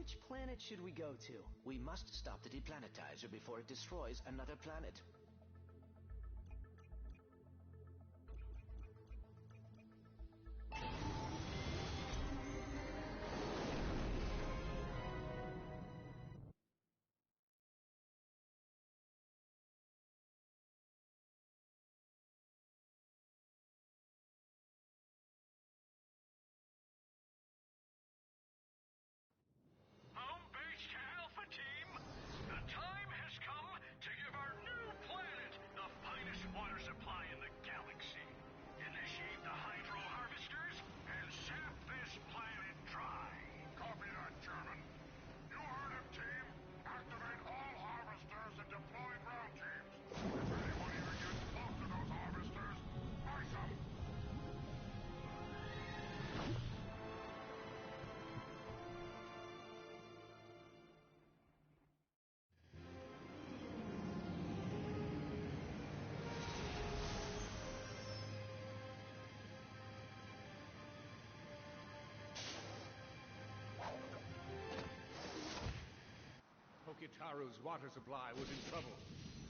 Which planet should we go to? We must stop the deplanetizer before it destroys another planet. Home base to Alpha Team. The time has come to give our new planet the finest water supply in the galaxy. Initiate the hydro harvesters and sap this planet dry. Copy that, Chairman. You heard him, team. Activate all harvesters and deploy ground teams. If anyone even gets close to those harvesters, ice them. Okitaru's water supply was in trouble.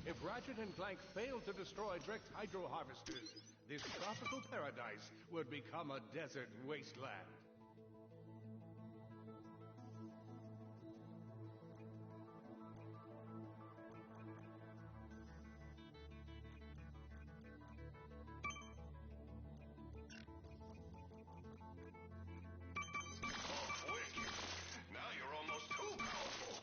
If Rachet and Clank failed to destroy Drek's hydro harvesters, this tropical paradise would become a desert wasteland. Oh, quick! Now you're almost too powerful.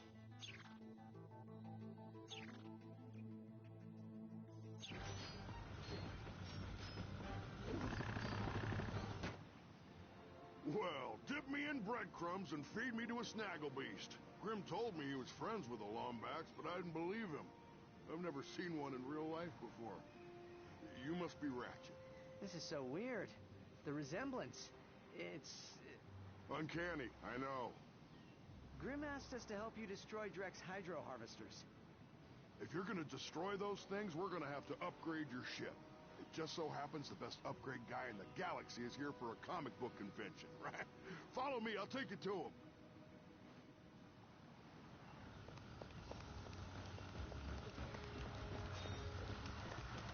Well, dip me in breadcrumbs and feed me to a snagglebeast. Grim told me he was friends with the Lombacks, but I didn't believe him. I've never seen one in real life before. You must be Rachet. This is so weird. The resemblance. It's... Uncanny, I know. Grim asked us to help you destroy Drek's hydro harvesters. If you're gonna destroy those things, we're gonna have to upgrade your ship. It just so happens the best upgrade guy in the galaxy is here for a comic book convention, right? Follow me, I'll take you to him.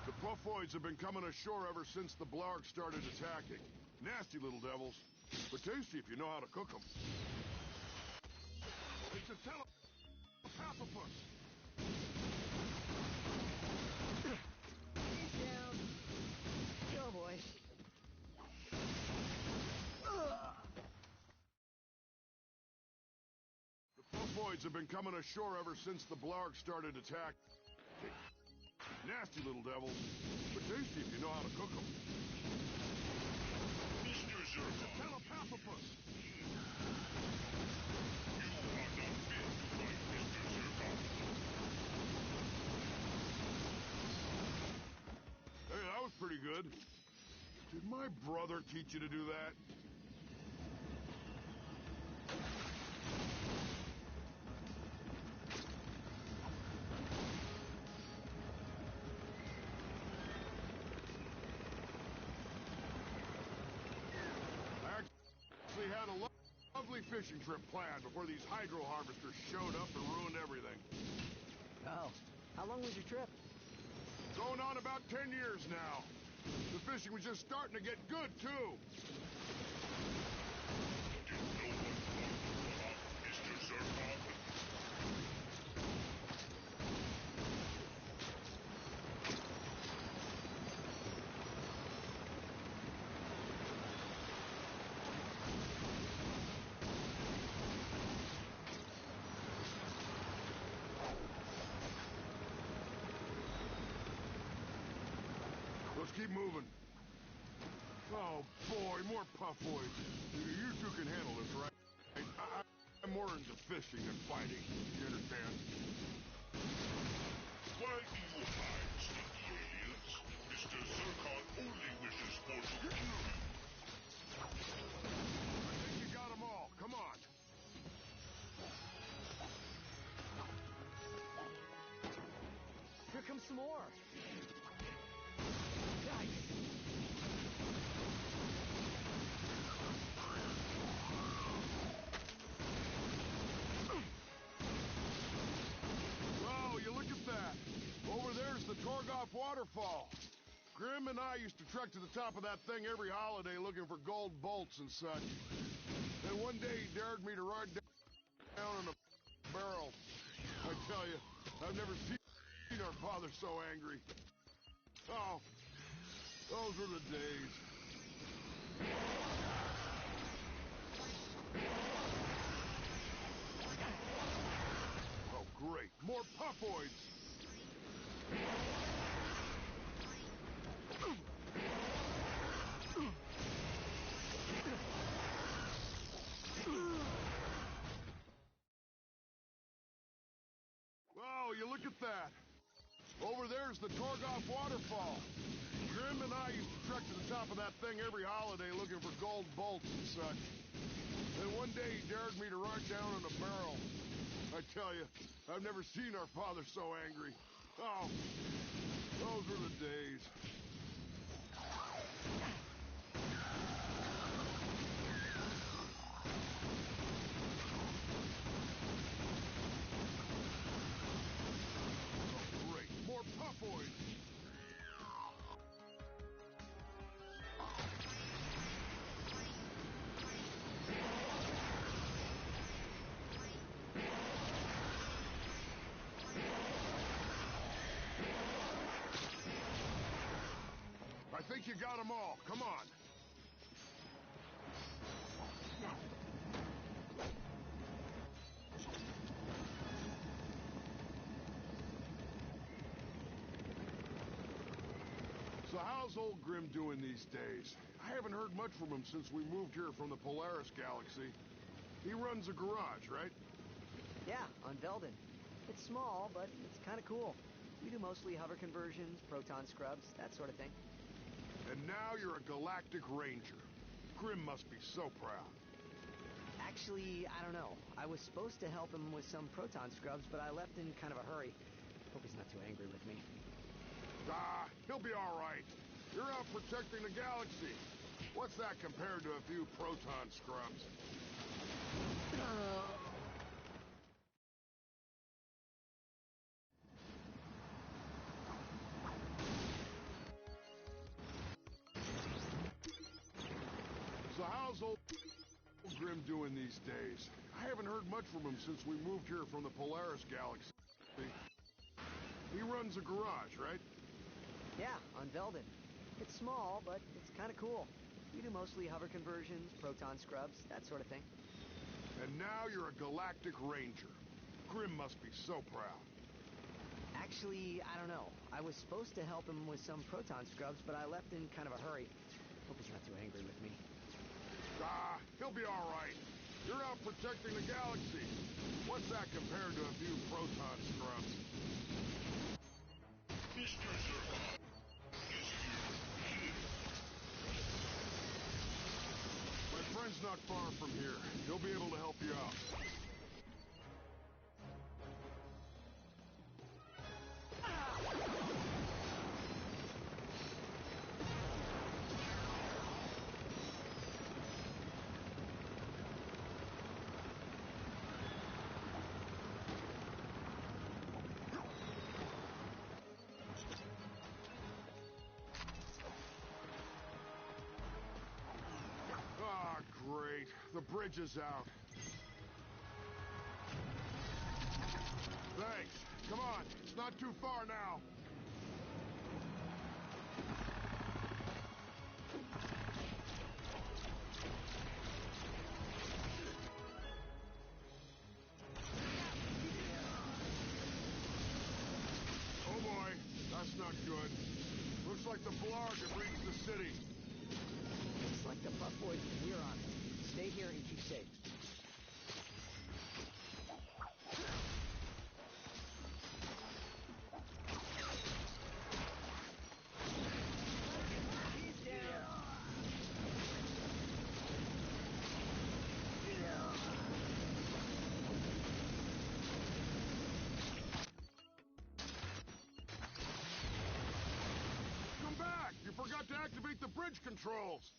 The Puffoids have been coming ashore ever since the Blarg started attacking. Nasty little devils, but tasty if you know how to cook them. It's a telepathopus. He's down. Go, boy. The Puffoids have been coming ashore ever since the Blarg started attacking. Nasty little devils, but tasty if you know how to cook them. Mr. Zurkon. It's a telepathopus. You are not fit to fight Mr. Zurkon. Hey, that was pretty good. Did my brother teach you to do that? I actually had a lovely fishing trip planned before these hydro harvesters showed up and ruined everything. Oh, how long was your trip? Going on about 10 years now. The fishing was just starting to get good, too. Did no one warn you about Mr. Zurkon? Let's keep moving. Oh, boy, more Puffoids. You two can handle this, right? I'm more into fishing than fighting. You understand? Why do you hide, sneaky aliens? Mr. Zurkon only wishes for security. I think you got them all. Come on. Here comes some more. Nice. waterfall. Grim and I used to trek to the top of that thing every holiday looking for gold bolts and such. Then one day he dared me to ride down in a barrel. I tell you, I've never seen our father so angry. Oh, those were the days. Oh, great. More puffoids. Oh, you look at that. Over there's the Torgoff waterfall. Grim and I used to trek to the top of that thing every holiday looking for gold bolts and such. Then one day he dared me to ride down in a barrel. I tell you, I've never seen our father so angry. Oh, those were the days. Oh, great. More puffoids. I think you got them all. Come on. So how's old Grim doing these days? I haven't heard much from him since we moved here from the Polaris galaxy. He runs a garage, right? Yeah, on Velden. It's small, but it's kind of cool. We do mostly hover conversions, proton scrubs, that sort of thing. And now you're a galactic ranger. Grim must be so proud. Actually, I don't know. I was supposed to help him with some proton scrubs, but I left in kind of a hurry. Hope he's not too angry with me. Ah, he'll be all right. You're out protecting the galaxy. What's that compared to a few proton scrubs? So how's old Grim doing these days? I haven't heard much from him since we moved here from the Polaris galaxy. He runs a garage, right? Yeah, on Velden. It's small, but it's kind of cool. We do mostly hover conversions, proton scrubs, that sort of thing. And now you're a galactic ranger. Grim must be so proud. Actually, I don't know. I was supposed to help him with some proton scrubs, but I left in kind of a hurry. Hope he's not too angry with me. Ah, he'll be all right. You're out protecting the galaxy. What's that compared to a few proton scrubs? Mr. Zurkon is here. My friend's not far from here. He'll be able to help you out. Ah, great. The bridge is out. Thanks. Come on. It's not too far now. Oh boy. That's not good. Looks like the Blarg have reached the city. It's like the puffoids we're on. Stay here and keep safe. Come back! You forgot to activate the bridge controls!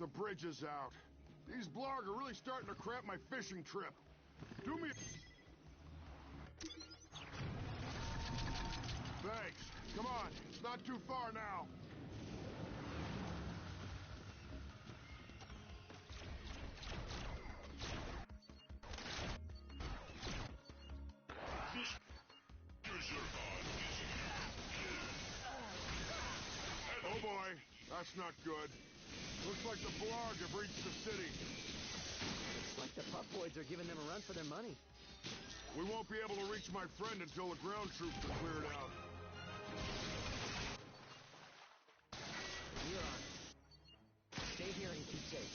the bridge is out. These blarg are really starting to cramp my fishing trip. Do me... Thanks. Come on, it's not too far now. Oh boy, that's not good. Looks like the blarg have reached the city. Looks like the puffboys are giving them a run for their money. We won't be able to reach my friend until the ground troops are cleared out. You're on. Stay here and keep safe.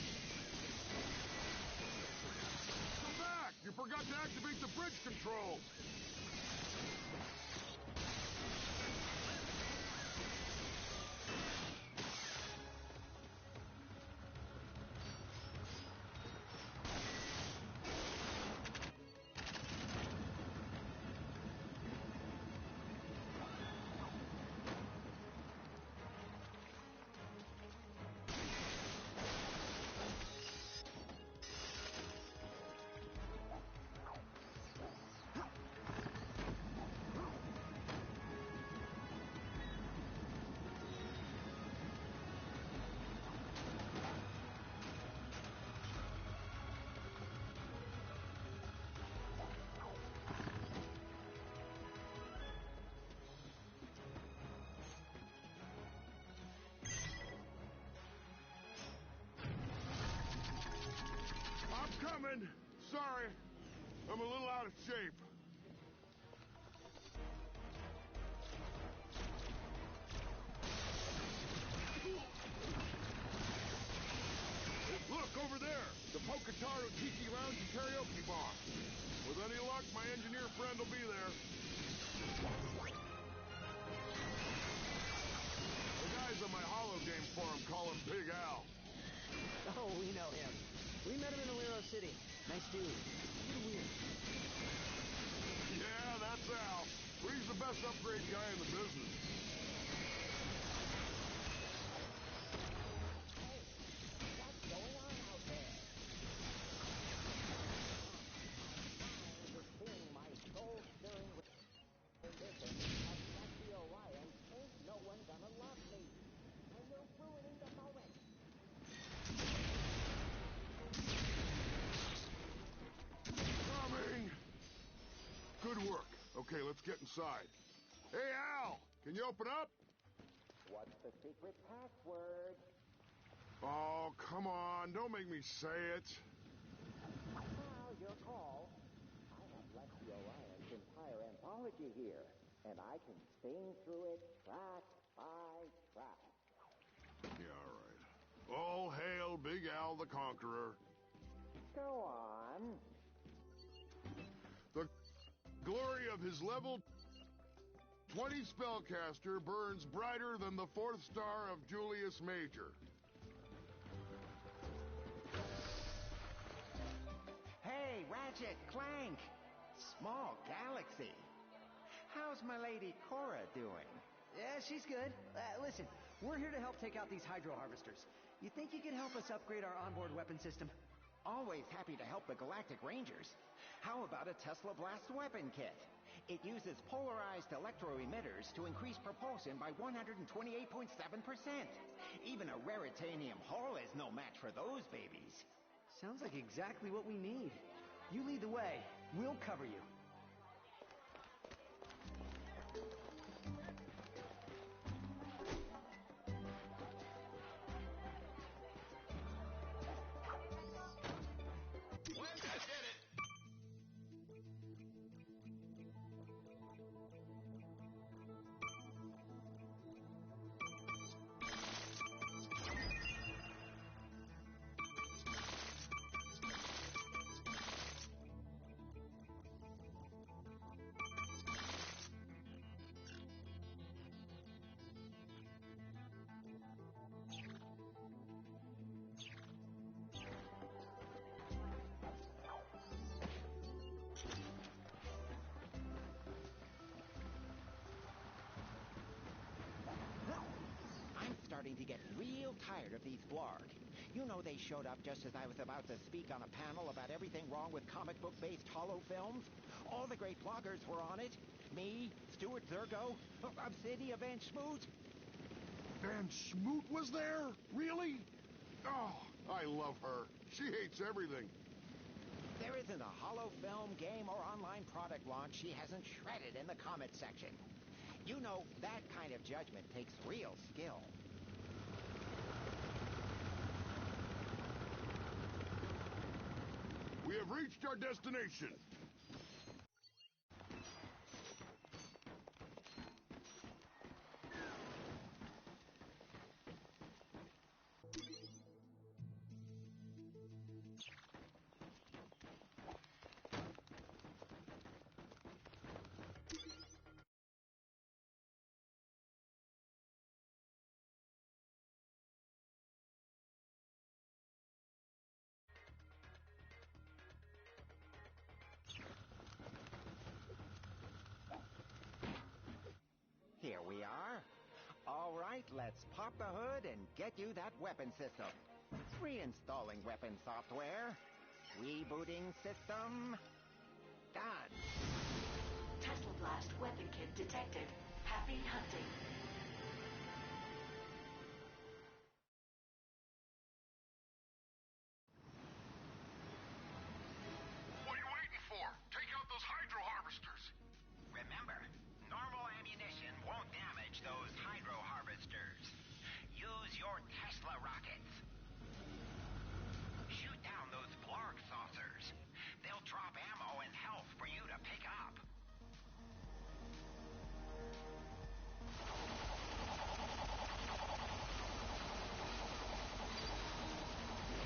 Come back! You forgot to activate the bridge controls! Coming! Sorry, I'm a little out of shape. Look, over there! The Pocataru Tiki Lounge and Karaoke Bar. With any luck, my engineer friend will be there. The guys on my holo game forum call him Big Al. Oh, we know him. We met him in Alero City. Nice dude. Pretty weird. Yeah, that's Al. He's the best upgrade guy in the business. Hey, what's going on out there? Time to sing my soul-stirring rendition of Taxi Orion, Ain't No One Gonna Love Me. And you're ruining the moment. Coming! Good work. Okay, let's get inside. Hey, Al! Can you open up? What's the secret password? Oh, come on. Don't make me say it. Now, your call. I have left the Orion's entire anthology here, and I can sing through it track by track. Yeah, all right. All hail Big Al the Conqueror. Go on. The glory of his level 20 spellcaster burns brighter than the 4th star of Julius Major. Hey, Rachet, Clank! Small galaxy. How's my lady Cora doing? Yeah, she's good. Listen, we're here to help take out these hydro harvesters. You think you could help us upgrade our onboard weapon system? Always happy to help the Galactic Rangers. How about a Tesla Blast weapon kit? It uses polarized electro-emitters to increase propulsion by 128.7%. Even a raritanium hull is no match for those babies. Sounds like exactly what we need. You lead the way. We'll cover you. I'm starting to get real tired of these blarg. You know they showed up just as I was about to speak on a panel about everything wrong with comic book-based holofilms. All the great bloggers were on it. Me, Stuart Zergo, Obsidia Van Schmoot. Van Schmoot was there? Really? Oh, I love her. She hates everything. There isn't a holofilm, game, or online product launch she hasn't shredded in the comment section. You know, that kind of judgment takes real skill. We have reached our destination. Here we are. All right, let's pop the hood and get you that weapon system. Reinstalling weapon software. Rebooting system. Done. Tesla Blast weapon kit detected. Happy hunting. What are you waiting for? Take out those hydro harvesters. Remember, normal ammunition won't damage those hydro harvesters. Use your Tesla rockets. Shoot down those Blarg saucers. They'll drop ammo and health for you to pick up.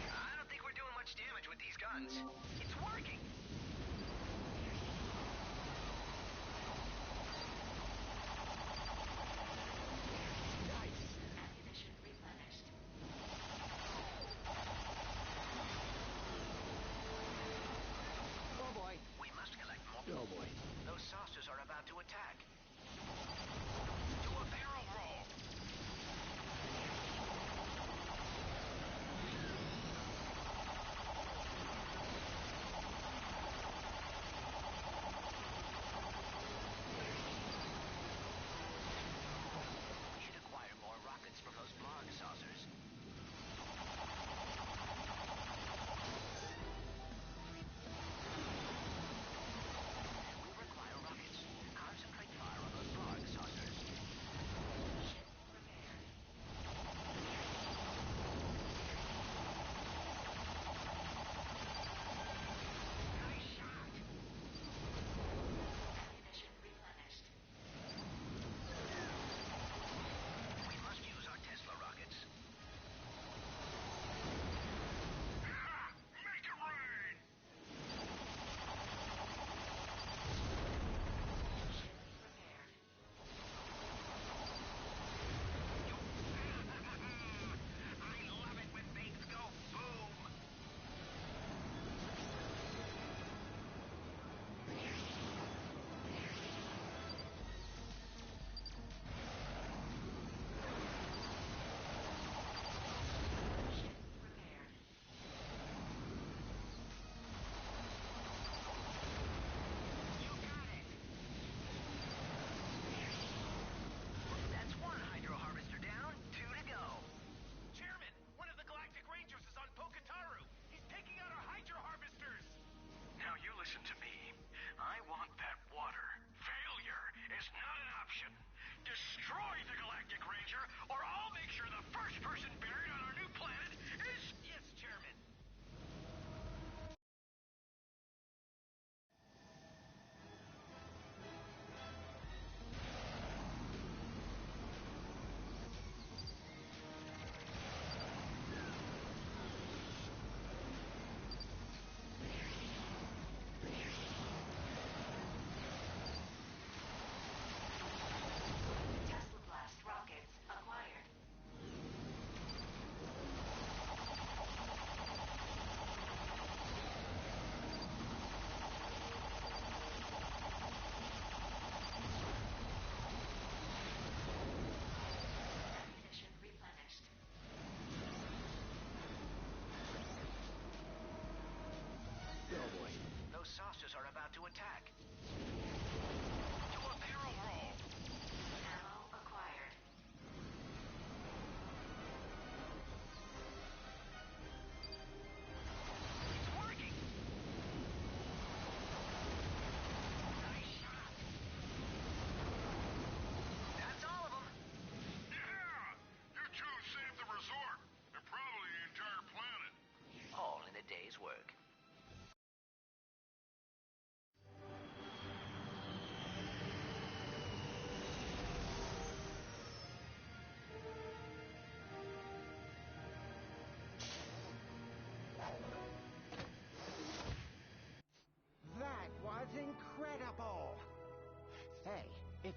I don't think we're doing much damage with these guns. It's working. Ammunition replenished.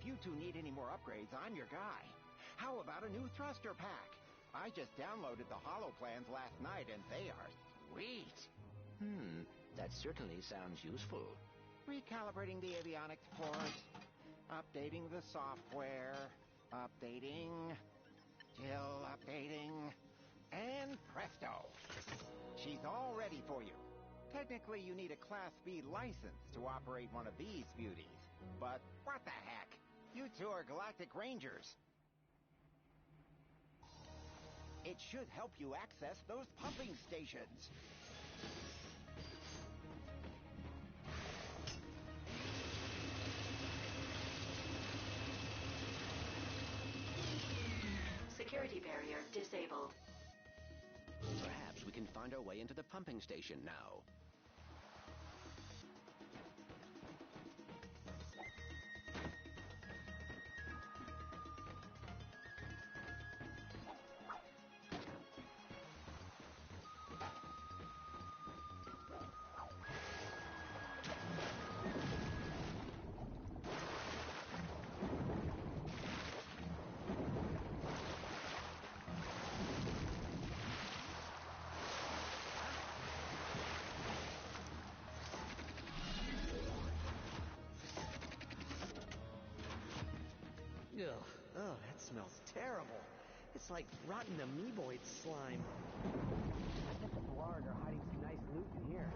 you two need any more upgrades, I'm your guy. How about a new thruster pack? I just downloaded the holo plans last night, and they are sweet. That certainly sounds useful. Recalibrating the avionics port, updating the software, updating, still updating, and presto! She's all ready for you. Technically, you need a Class B license to operate one of these beauties. But what the heck? You two are Galactic Rangers. It should help you access those pumping stations. Security barrier disabled. Perhaps we can find our way into the pumping station now. Ugh. Oh, that smells terrible. It's like rotten amoeboid slime. I bet the Blarg are hiding some nice loot in here.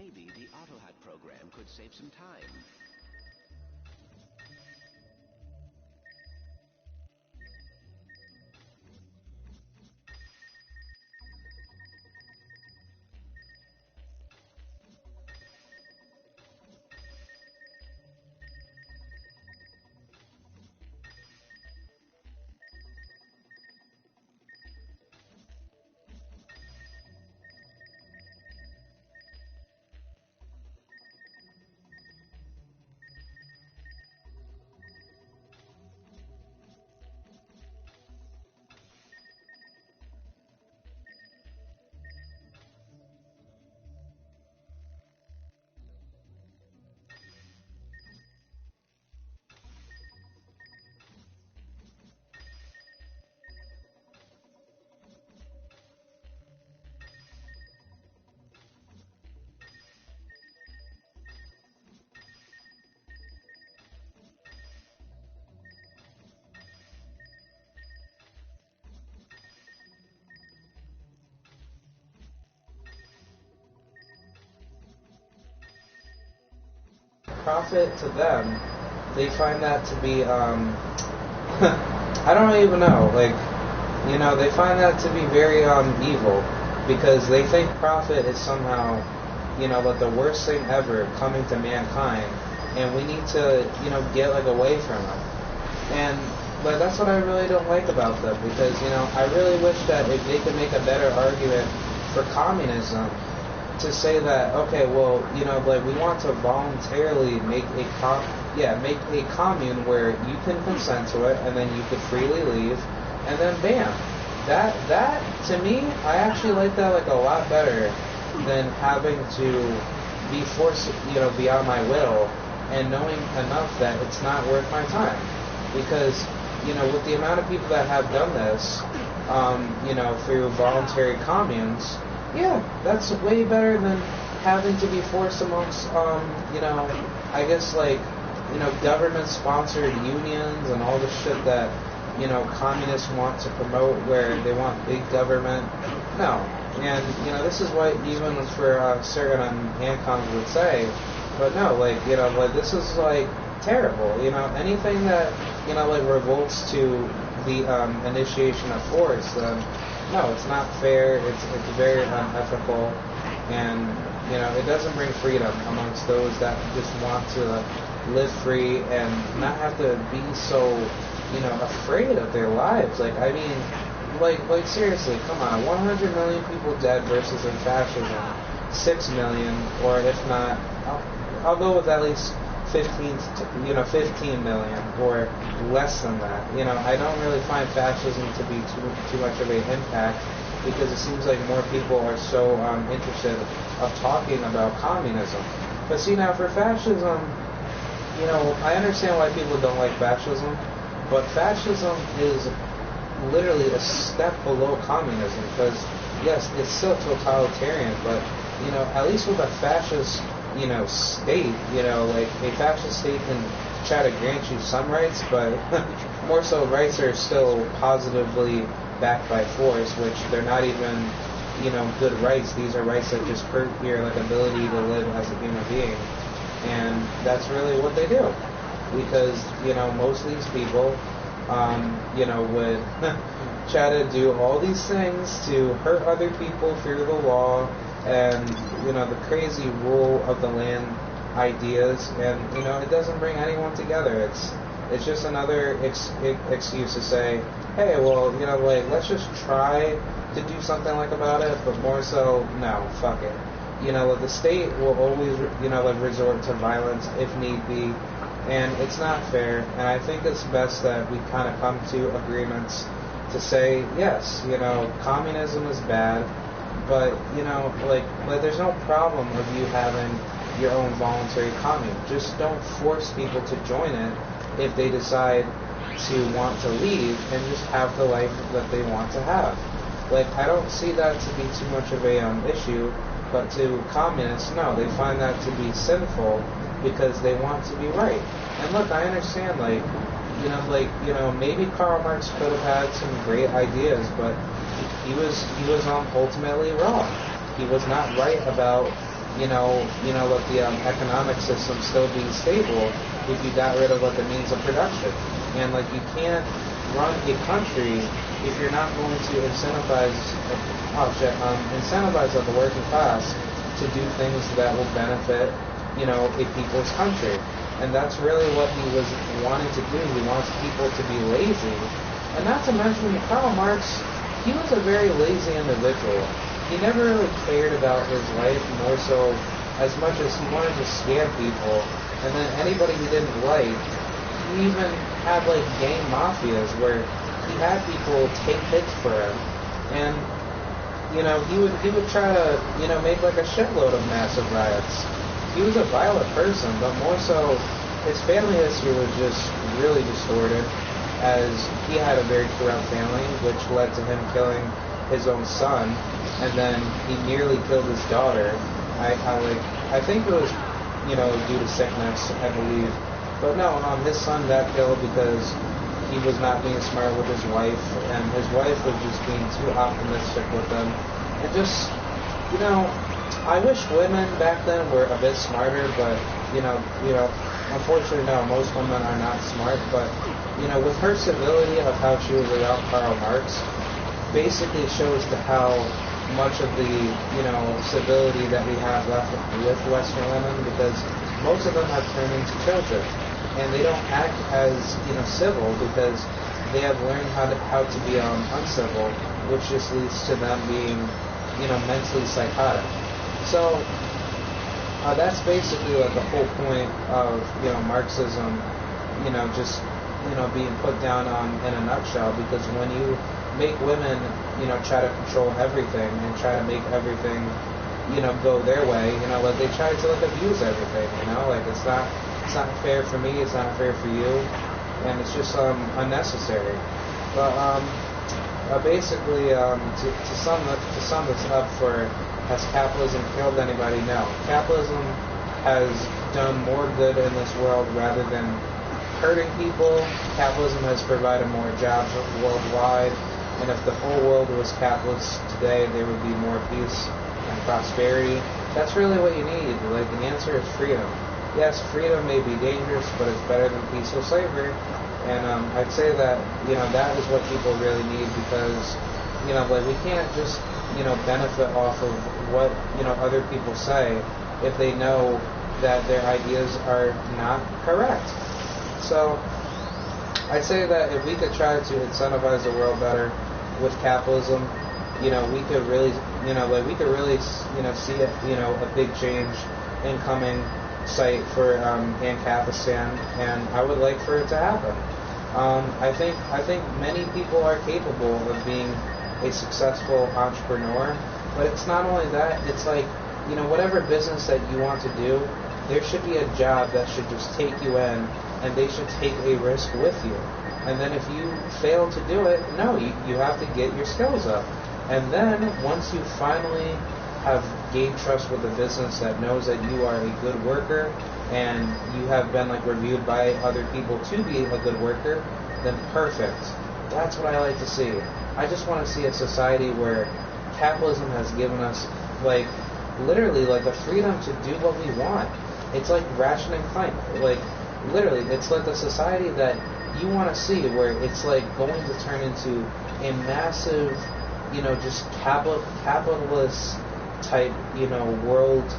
maybe the AutoHack program could save some time. Profit to them, they find that to be, I don't even know, like, you know, they find that to be very, evil, because they think profit is somehow, you know, like the worst thing ever coming to mankind, and we need to, you know, get, like, away from it. And, but that's what I really don't like about them, because, you know, I really wish that if they could make a better argument for communism, to say that, okay, well, you know, like, we want to voluntarily make a commune where you can consent to it, and then you could freely leave, and then bam. That to me, I actually like that, like, a lot better than having to be forced, you know, beyond my will, and knowing enough that it's not worth my time. Because, you know, with the amount of people that have done this, you know, through voluntary communes, yeah, that's way better than having to be forced amongst, you know, I guess, like, you know, government-sponsored unions and all the shit that, you know, communists want to promote, where they want big government. No. And, you know, this is what even for certain Hancoms would say, but no, like, you know, like, this is, like, terrible. You know, anything that, you know, like, revolts to the initiation of force, then no, it's not fair, it's very unethical, and, you know, it doesn't bring freedom amongst those that just want to live free and not have to be so, you know, afraid of their lives. Like, I mean, like seriously, come on, 100 million people dead versus in fascism, 6 million, or if not, I'll go with at least 15 million, or less than that. You know, I don't really find fascism to be too much of an impact, because it seems like more people are so interested of talking about communism. But see, now for fascism, you know, I understand why people don't like fascism, but fascism is literally a step below communism, because yes, it's still totalitarian, but, you know, at least with a fascist, you know, state, you know, like, a fascist state can try to grant you some rights, but more so rights are still positively backed by force, which they're not even, you know, good rights. These are rights that just hurt your, like, ability to live as a human being. And that's really what they do. Because, you know, most of these people, you know, would try to do all these things to hurt other people through the law, and, you know, the crazy rule of the land ideas, and, you know, it doesn't bring anyone together. It's just another excuse to say, hey, well, you know, like, let's just try to do something like about it, but more so, no, fuck it. You know, the state will always, you know, like, resort to violence if need be, and it's not fair, and I think it's best that we kind of come to agreements to say, yes, you know, communism is bad, but, you know, like there's no problem of you having your own voluntary commune. Just don't force people to join it if they decide to want to leave and just have the life that they want to have. Like, I don't see that to be too much of a issue, but to communists, no, they find that to be sinful because they want to be right. And look, I understand, like, you know, maybe Karl Marx could have had some great ideas, but he was ultimately wrong. He was not right about let the economic system still be stable if you got rid of like the means of production. And like you can't run a country if you're not going to incentivize the working class to do things that will benefit, a people's country. And that's really what he was wanting to do. He wants people to be lazy. And not to mention, Karl Marx, he was a very lazy individual. He never really cared about his life more so as much as he wanted to scam people. And then anybody he didn't like, he even had like gang mafias where he had people take hits for him. And, he would try to, make like a shitload of massive riots. He was a violent person, but more so his family history was just really distorted, as he had a very corrupt family, which led to him killing his own son, and then he nearly killed his daughter. I think it was, due to sickness, I believe. But no, his son got killed because he was not being smart with his wife, and his wife was just being too optimistic with him. And just, I wish women back then were a bit smarter, but, unfortunately, no, most women are not smart. But, with her civility of how she was around Karl Marx, basically shows to how much of the, civility that we have left with Western women, because most of them have turned into children. And they don't act as, civil because they have learned how to be uncivil, which just leads to them being, mentally psychotic. So that's basically like the whole point of, Marxism, being put down in a nutshell, because when you make women, try to control everything and try to make everything, go their way, like they try to like abuse everything, like it's not fair for me, it's not fair for you, and it's just unnecessary. But basically, to sum this up, has capitalism killed anybody? No. Capitalism has done more good in this world rather than hurting people. Capitalism has provided more jobs worldwide, and if the whole world was capitalist today, there would be more peace and prosperity. That's really what you need. Like, the answer is freedom. Yes, freedom may be dangerous, but it's better than peaceful slavery. And I'd say that, that is what people really need, because, like, we can't just, benefit off of what, other people say if they know that their ideas are not correct. So, I'd say that if we could try to incentivize the world better with capitalism, we could really, see it, a big change in coming sight for Ancapistan, and I would like for it to happen. I think many people are capable of being a successful entrepreneur, but it's not only that, it's like, whatever business that you want to do, there should be a job that should just take you in, and they should take a risk with you. And then if you fail to do it, no, you have to get your skills up. And then once you finally have gained trust with a business that knows that you are a good worker and you have been like reviewed by other people to be a good worker, then perfect. That's what I like to see. I just want to see a society where capitalism has given us like literally like the freedom to do what we want. It's like Rachet and Clank. Like literally, it's like the society that you want to see, where it's like going to turn into a massive, just capitalist type, world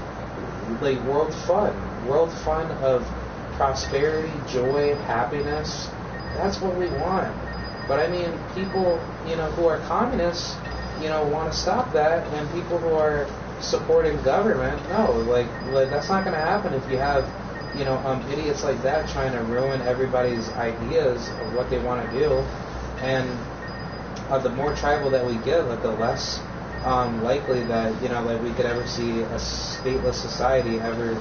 fun of prosperity, joy, happiness. That's what we want. But I mean, people, who are communists, want to stop that, and people who are supporting government, no, like that's not going to happen if you have, idiots like that trying to ruin everybody's ideas of what they want to do. And the more tribal that we get, like the less likely that, we could ever see a stateless society ever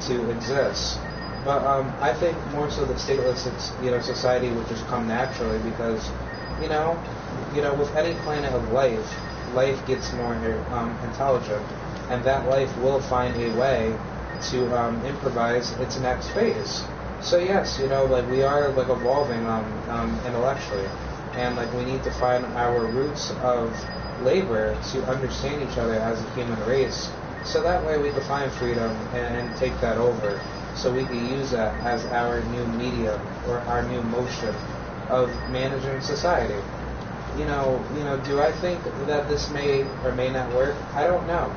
to exist. But I think more so the stateless, society would just come naturally, because, with any planet of life gets more intelligent, and that life will find a way to improvise its next phase. So yes, we are evolving intellectually, and we need to find our roots of labor to understand each other as a human race, So that way we could find freedom and take that over. So we could use that as our new medium or our new motion of managing society. Do I think that this may or may not work? I don't know.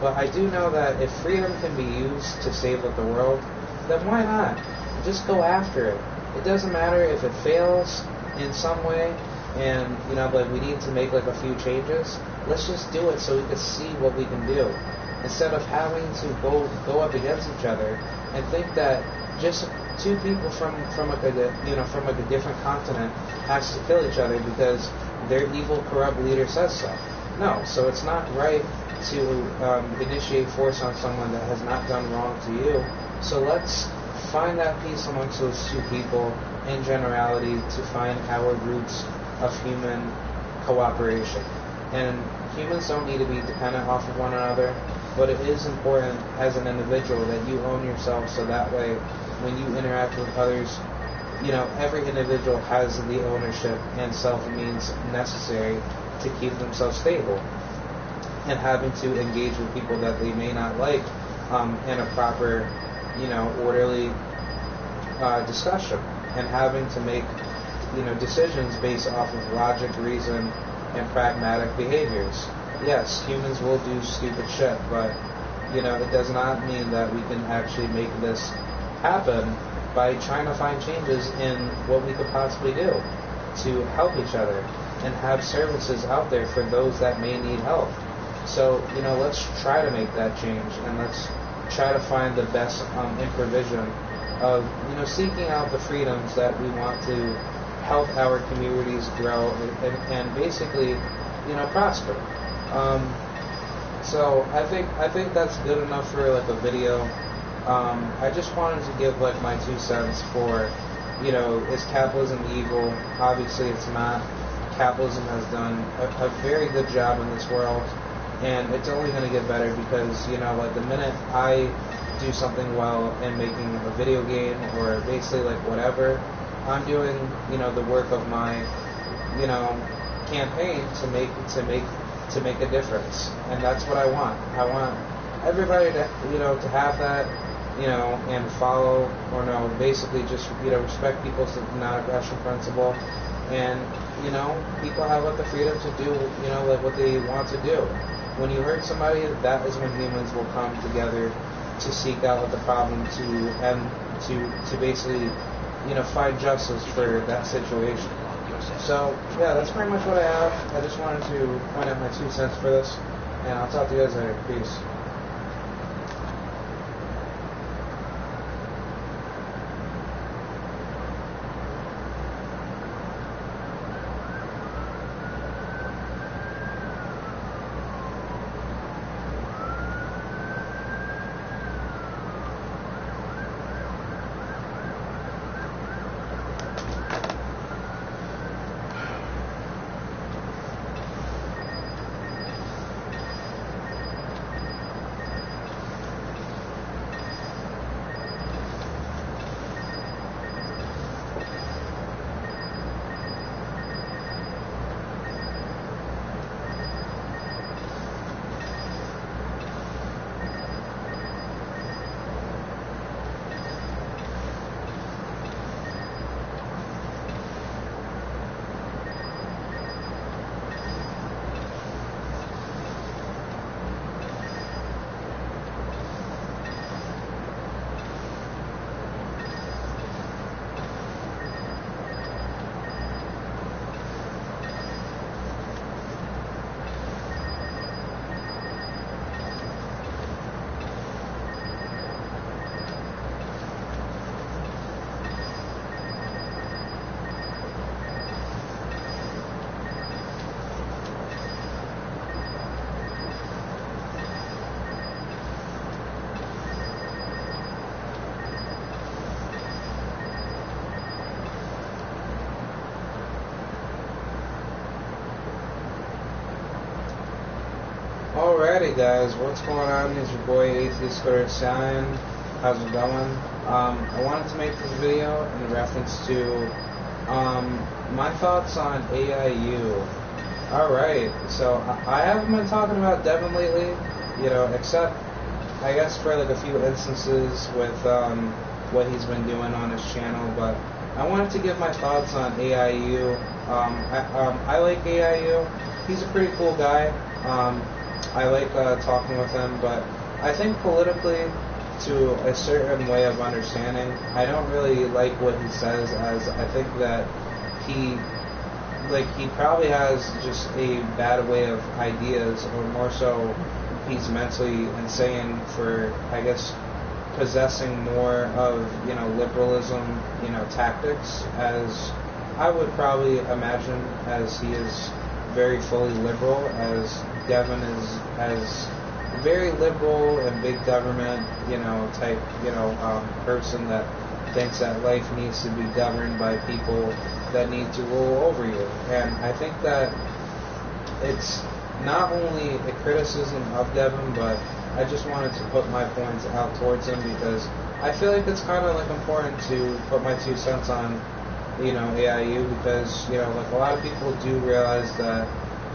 But I do know that if freedom can be used to save the world, then why not? Just go after it. It doesn't matter if it fails in some way and, we need to make a few changes. Let's just do it so we can see what we can do. Instead of having to go up against each other and think that just two people from a different continent has to kill each other because their evil, corrupt leader says so. No, so it's not right to initiate force on someone that has not done wrong to you. So let's find that peace amongst those two people in generality to find our roots of human cooperation. And humans don't need to be dependent off of one another, but it is important as an individual that you own yourself so that way when you interact with others, every individual has the ownership and self-means necessary to keep themselves stable. And having to engage with people that they may not like in a proper, orderly discussion, and having to make, decisions based off of logic, reason, and pragmatic behaviors. Yes, humans will do stupid shit, but, it does not mean that we can actually make this happen by trying to find changes in what we could possibly do to help each other and have services out there for those that may need help. So, let's try to make that change, and let's try to find the best improvision of, seeking out the freedoms that we want to help our communities grow and basically, prosper. So I think that's good enough for a video. I just wanted to give my 2 cents for, is capitalism evil? Obviously it's not. Capitalism has done a very good job in this world. And it's only going to get better because, the minute I do something well in making a video game or basically whatever, I'm doing, the work of my, campaign to make a difference. And that's what I want. I want everybody to, to have that, and follow or basically just, respect people's non-aggression principle. And, people have the freedom to do, what they want to do. When you hurt somebody, that is when humans will come together to seek out the problem to basically, find justice for that situation. So, yeah, that's pretty much what I have. I just wanted to point out my 2 cents for this, and I'll talk to you guys later. Peace. Alrighty guys, what's going on? It's your boy Atheist Squared Sign. How's it going? I wanted to make this video in reference to my thoughts on AIU. Alright, so I haven't been talking about Devin lately, except I guess for like a few instances with what he's been doing on his channel, but I wanted to give my thoughts on AIU. I like AIU. He's a pretty cool guy. I like talking with him, but I think politically, to a certain way of understanding, I don't really like what he says, as I think that he probably has just a bad way of ideas, or more so he's mentally insane for, I guess, possessing more of, liberalism, tactics, as I would probably imagine, as he is very fully liberal, as Devin is as very liberal and big government, type, person that thinks that life needs to be governed by people that need to rule over you. And I think that it's not only a criticism of Devin, but I just wanted to put my points out towards him, because I feel like it's kind of like important to put my 2 cents on, AIU, because, like a lot of people do realize that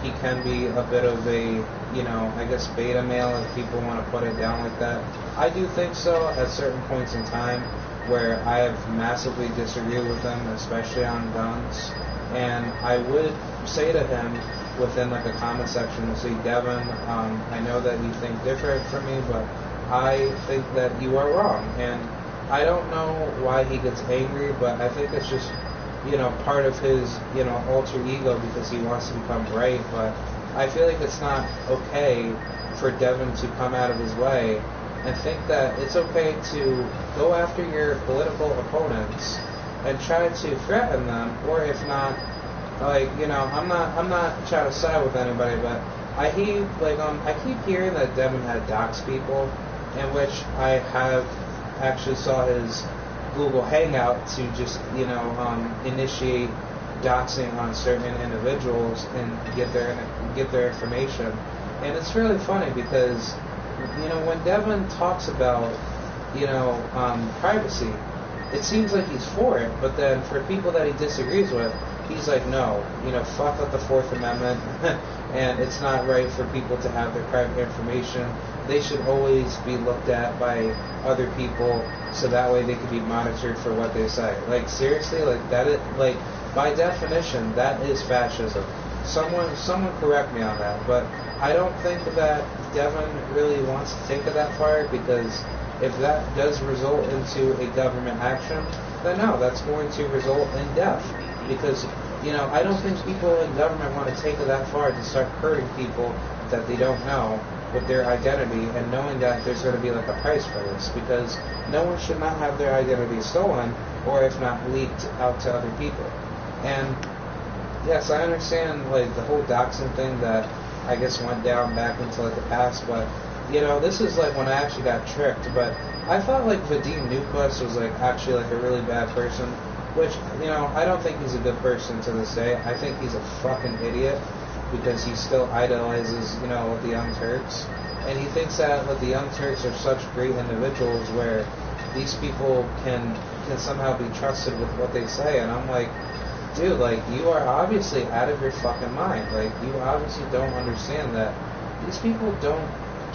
he can be a bit of a, I guess beta male, if people want to put it down like that. I do think so at certain points in time, where I have massively disagreed with him, especially on guns. And I would say to him within like a comment section, say, Devin, I know that you think different from me, but I think that you are wrong. And I don't know why he gets angry, but I think it's just, part of his, alter ego, because he wants to become right. But I feel like it's not okay for Devin to come out of his way and think that it's okay to go after your political opponents and try to threaten them, or if not, like, I'm not trying to side with anybody, but I keep hearing that Devin had doxed people, in which I have actually saw his Google Hangout to just, initiate doxing on certain individuals and get their information. And it's really funny because, when Devin talks about, privacy, it seems like he's for it, but then for people that he disagrees with, he's like, no, fuck up the 4th Amendment, and it's not right for people to have their private information. They should always be looked at by other people, so that way they can be monitored for what they say. Like, seriously, like, that is, like, by definition, that is fascism. Someone correct me on that, but I don't think that Devin really wants to take it that far, because if that does result into a government action, then no, that's going to result in death. Because, I don't think people in government want to take it that far to start hurting people that they don't know with their identity, and knowing that there's going to be like a price for this, because no one should not have their identity stolen, or if not leaked out to other people. And yes, I understand like the whole doxing thing that I guess went down back into like the past, but this is like when I actually got tricked. But I thought like Vadim Nucleus was like actually like a really bad person, which I don't think he's a good person to this day. I think he's a fucking idiot, because he still idolizes the Young Turks, and he thinks that the Young Turks are such great individuals where these people can somehow be trusted with what they say. And I'm like, dude, like, you are obviously out of your fucking mind. Like, you obviously don't understand that these people don't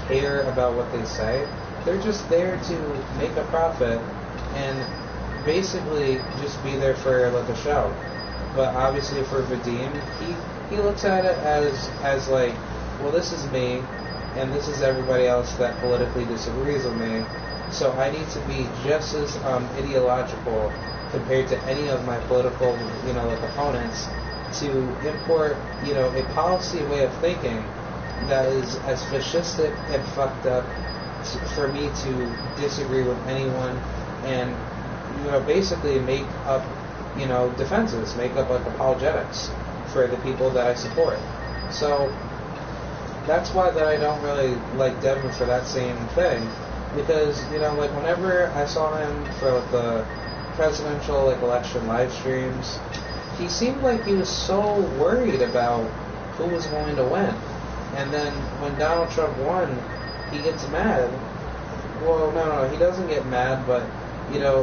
care about what they say. They're just there to make a profit and basically just be there for like a show. But obviously for Vadim, he looks at it as like, well, this is me, and this is everybody else that politically disagrees with me, so I need to be just as ideological compared to any of my political, like opponents, to import, a policy way of thinking that is as fascistic and fucked up for me to disagree with anyone, and, basically make up, defenses, make up like apologetics for the people that I support. So that's why that I don't really like Devin for that same thing, because like whenever I saw him for like the presidential like election live streams, he seemed like he was so worried about who was going to win, and then when Donald Trump won, he gets mad. Well, no, he doesn't get mad, but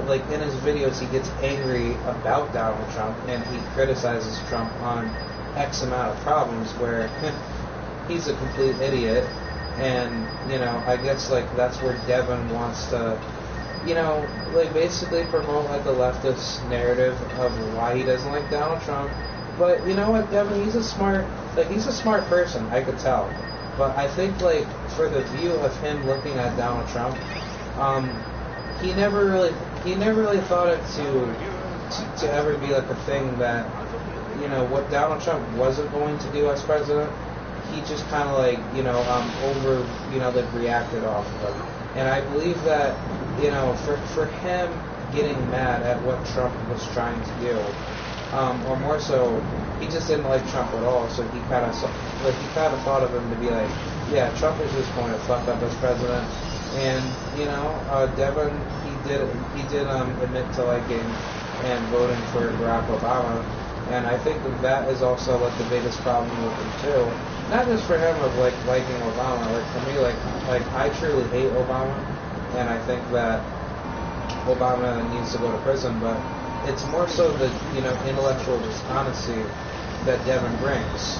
like in his videos, he gets angry about Donald Trump, and he criticizes Trump on X amount of problems where he's a complete idiot, And, you know, I guess, like, that's where Devin wants to, you know, like, basically promote, like, the leftist narrative of why he doesn't like Donald Trump. But, you know what, Devin, he's a smart person, I could tell. But I think, like, for the view of him looking at Donald Trump, he never really thought it to ever be, like, a thing that, you know, what Donald Trump wasn't going to do as president, he just kind of, like, you know, like, reacted off of it. And I believe that, you know, for him getting mad at what Trump was trying to do, or more so, he just didn't like Trump at all, so he kind of thought of him to be like, yeah, Trump is just going to fuck up as president. And, you know, Devin, he did admit to liking and voting for Barack Obama. And I think that is also, like, the biggest problem with him, too. Not just for him of, like, liking Obama. Like, for me, like I truly hate Obama, and I think that Obama needs to go to prison, but it's more so the, you know, intellectual dishonesty that Devin brings.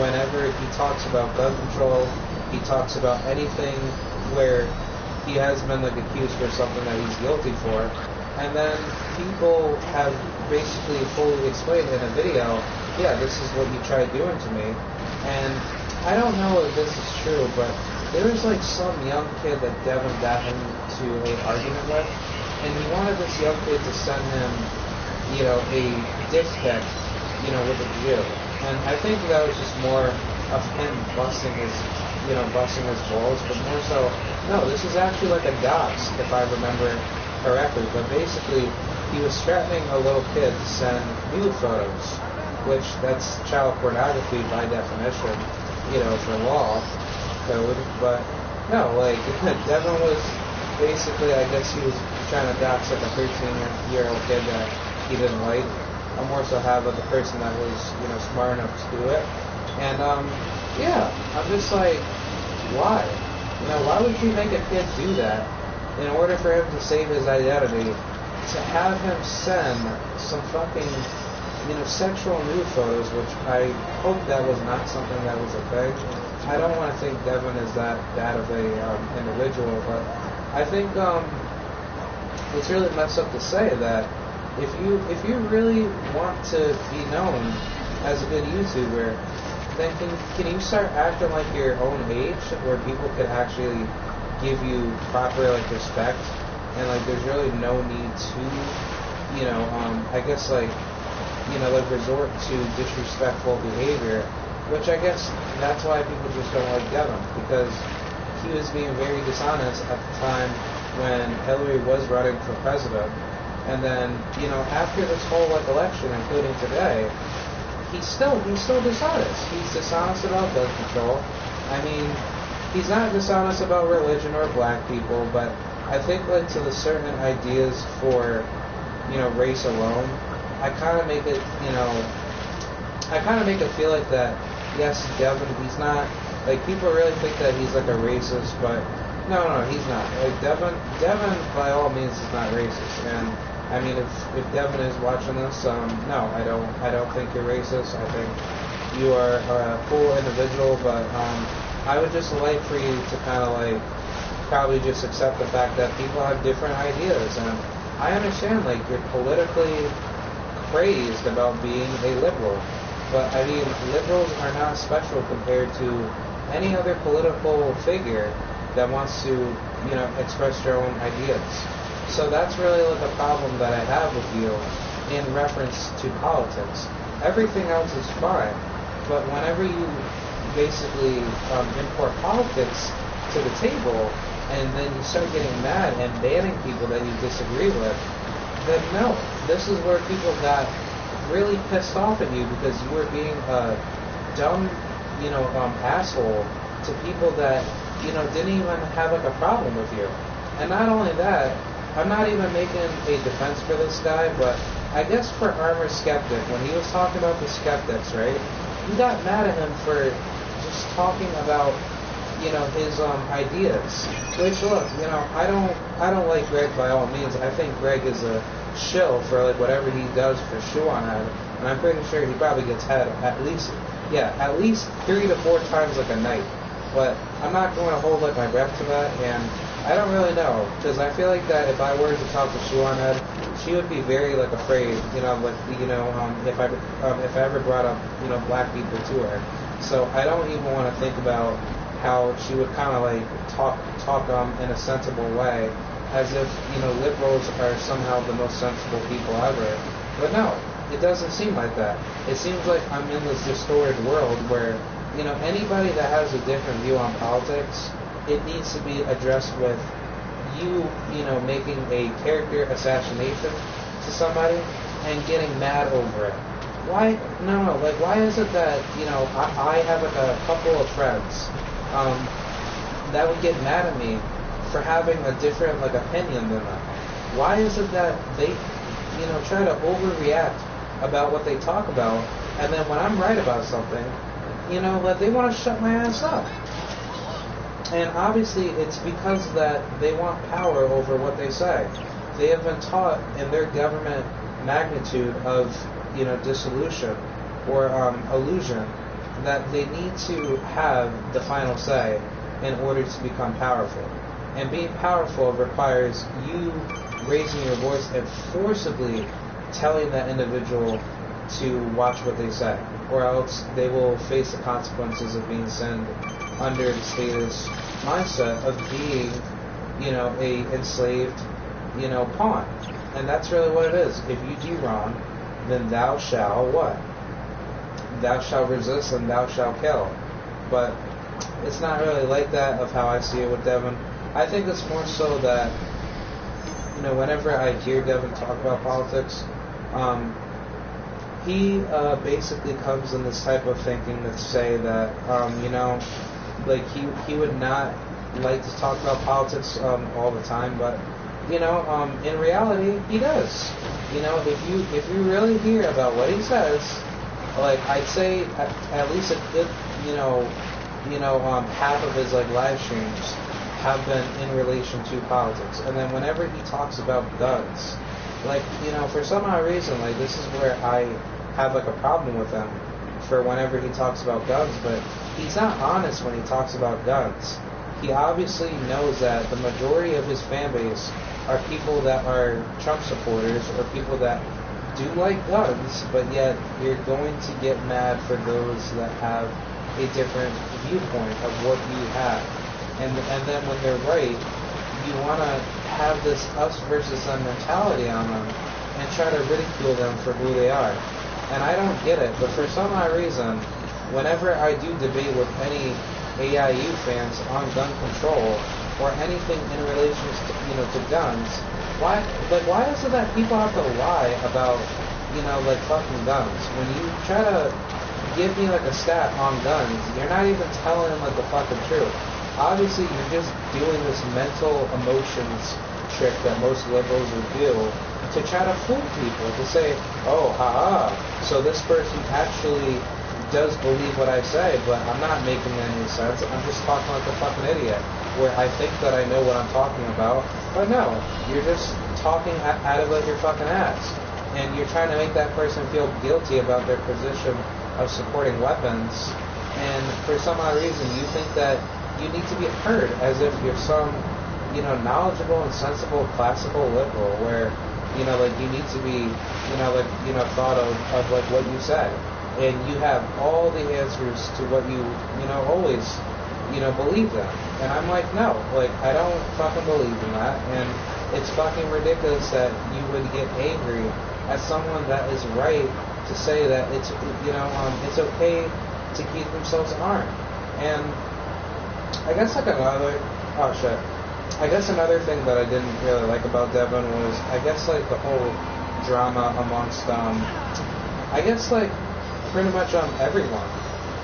Whenever he talks about gun control, he talks about anything where he has been, like, accused for something that he's guilty for, and then people have basically fully explained in a video, yeah, this is what you tried doing to me. And I don't know if this is true, but there was, like, some young kid that Devin got into an argument with, and he wanted this young kid to send him, you know, a dick pic, you know, with a Jew. And I think that was just more of him busting his balls, but more so, no, this is actually like a dox, if I remember correctly. But basically, he was threatening a little kid to send nude photos, which that's child pornography by definition, you know, for law code. But no, like, Devin was basically, I guess he was trying to dox like a 13-year-old kid that he didn't like. I more so have like a person that was, you know, smart enough to do it. And yeah, I'm just like, why? You know, why would you make a kid do that in order for him to save his identity? To have him send some fucking, you know, sexual nude photos, which I hope that was not something that was a thing. I don't want to think Devin is that bad of a individual, but I think it's really messed up to say that if you really want to be known as a good YouTuber, then can you start acting like your own age, where people could actually give you proper, like, respect? And, like, there's really no need to, you know, I guess, like, you know, like, resort to disrespectful behavior, which I guess that's why people just don't like Devin, because he was being very dishonest at the time when Hillary was running for president. And then, you know, after this whole, like, election, including today, he's still dishonest. He's dishonest about gun control. I mean, he's not dishonest about religion or black people, but I think, like, to the certain ideas for, you know, race alone, I kind of make it, you know, feel like that, yes, Devin, he's not, like, people really think that he's, like, a racist, but no, he's not. Like, Devin, by all means, is not racist. And, I mean, if Devin is watching this, no, I don't think you're racist. I think you are a cool individual, but, I would just like for you to kind of, like, probably just accept the fact that people have different ideas. And I understand, like, you're politically praised about being a liberal, but I mean, liberals are not special compared to any other political figure that wants to, you know, express their own ideas. So that's really, like, a problem that I have with you in reference to politics. Everything else is fine, but whenever you basically import politics to the table, and then you start getting mad and banning people that you disagree with, then no, this is where people got really pissed off at you because you were being a dumb, you know, asshole to people that, you know, didn't even have, like, a problem with you. And not only that, I'm not even making a defense for this guy, but I guess for Armor Skeptic, when he was talking about the skeptics, right, you got mad at him for just talking about, you know, his ideas. Which, look, you know, I don't like Greg by all means. I think Greg is a shill for, like, whatever he does for Shuanhead, and I'm pretty sure he probably gets head at least 3 to 4 times, like, a night But I'm not going to hold like my breath to that, and I don't really know, because I feel like that if I were to talk to Shuaned, she would be very like afraid, if I ever brought up black people to her. So I don't even want to think about how she would kind of like talk in a sensible way, as if liberals are somehow the most sensible people ever. But no, it doesn't seem like that. It seems like I'm in this distorted world where anybody that has a different view on politics, it needs to be addressed with you making a character assassination to somebody and getting mad over it. Why? No. Like, why is it that I have like a couple of friends that would get mad at me for having a different like opinion than them? Why is it that they try to overreact about what they talk about, and then when I'm right about something, that they want to shut my ass up? And obviously it's because that they want power over what they say. They have been taught in their government magnitude of dissolution or illusion that they need to have the final say in order to become powerful. And being powerful requires you raising your voice and forcibly telling that individual to watch what they say, or else they will face the consequences of being sent under the status mindset of being, a enslaved, pawn. And that's really what it is. If you do wrong, then thou shalt what? Thou shalt resist and thou shalt kill. But it's not really like that of how I see it with Devin. I think it's more so that, whenever I hear Devin talk about politics, he basically comes in this type of thinking to say that, like he would not like to talk about politics all the time, but in reality he does. If you really hear about what he says, like I'd say at least a good half of his like live streams have been in relation to politics, and then whenever he talks about guns, like for some odd reason, like this is where I have like a problem with him for whenever he talks about guns, but he's not honest when he talks about guns. He obviously knows that the majority of his fan base are people that are Trump supporters or people that do like guns, but yet you're going to get mad for those that have a different viewpoint of what you have. And then when they're right, you want to have this us versus them mentality on them and try to ridicule them for who they are. And I don't get it, but for some odd reason, whenever I do debate with any AIU fans on gun control or anything in relation to, to guns, why is it that people have to lie about, like fucking guns? When you try to give me like a stat on guns, you're not even telling them like the fucking truth. Obviously, you're just doing this mental emotions trick that most liberals would do to try to fool people, to say, oh, haha, so this person actually does believe what I say, but I'm not making any sense. I'm just talking like a fucking idiot, where I think that I know what I'm talking about, but no, you're just talking out of like your fucking ass, and you're trying to make that person feel guilty about their position of supporting weapons, and for some odd reason you think that you need to be heard as if you're some, knowledgeable and sensible classical liberal, where, like you need to be, thought of like what you say. And you have all the answers to what you, always, believe in. And I'm like, no, like, I don't fucking believe in that. And it's fucking ridiculous that you would get angry at someone that is right to say that it's, it's okay to keep themselves armed. And I guess like I guess another thing that I didn't really like about Devin was, I guess like the whole drama amongst, I guess like pretty much everyone.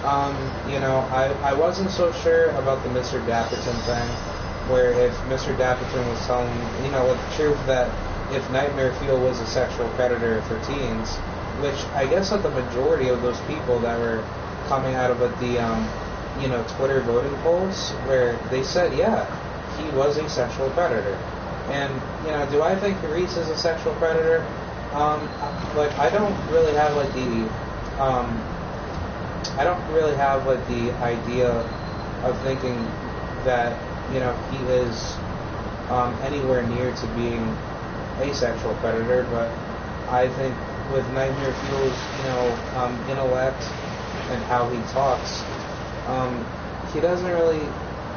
I wasn't so sure about the Mr. Dapperton thing, where if Mr. Dapperton was telling, the truth that if Nightmare Fuel was a sexual predator for teens, which I guess that the majority of those people that were coming out of the Twitter voting polls, where they said, yeah, he was a sexual predator. And, do I think Reese is a sexual predator? I don't really have the idea of thinking that, you know, he is anywhere near to being a sexual predator, but I think with Nightmare Fuel's, you know, intellect and how he talks, he doesn't really,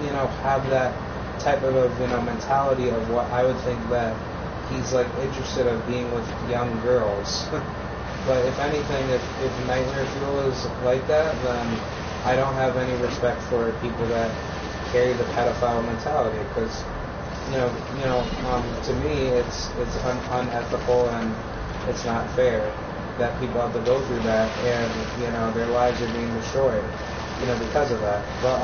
you know, have that type of, you know, mentality of what I would think that he's like interested of being with young girls. But if anything, if Nightmare Fuel is like that, then I don't have any respect for people that carry the pedophile mentality, because to me it's unethical and it's not fair that people have to go through that, and you know their lives are being destroyed, you know, because of that. But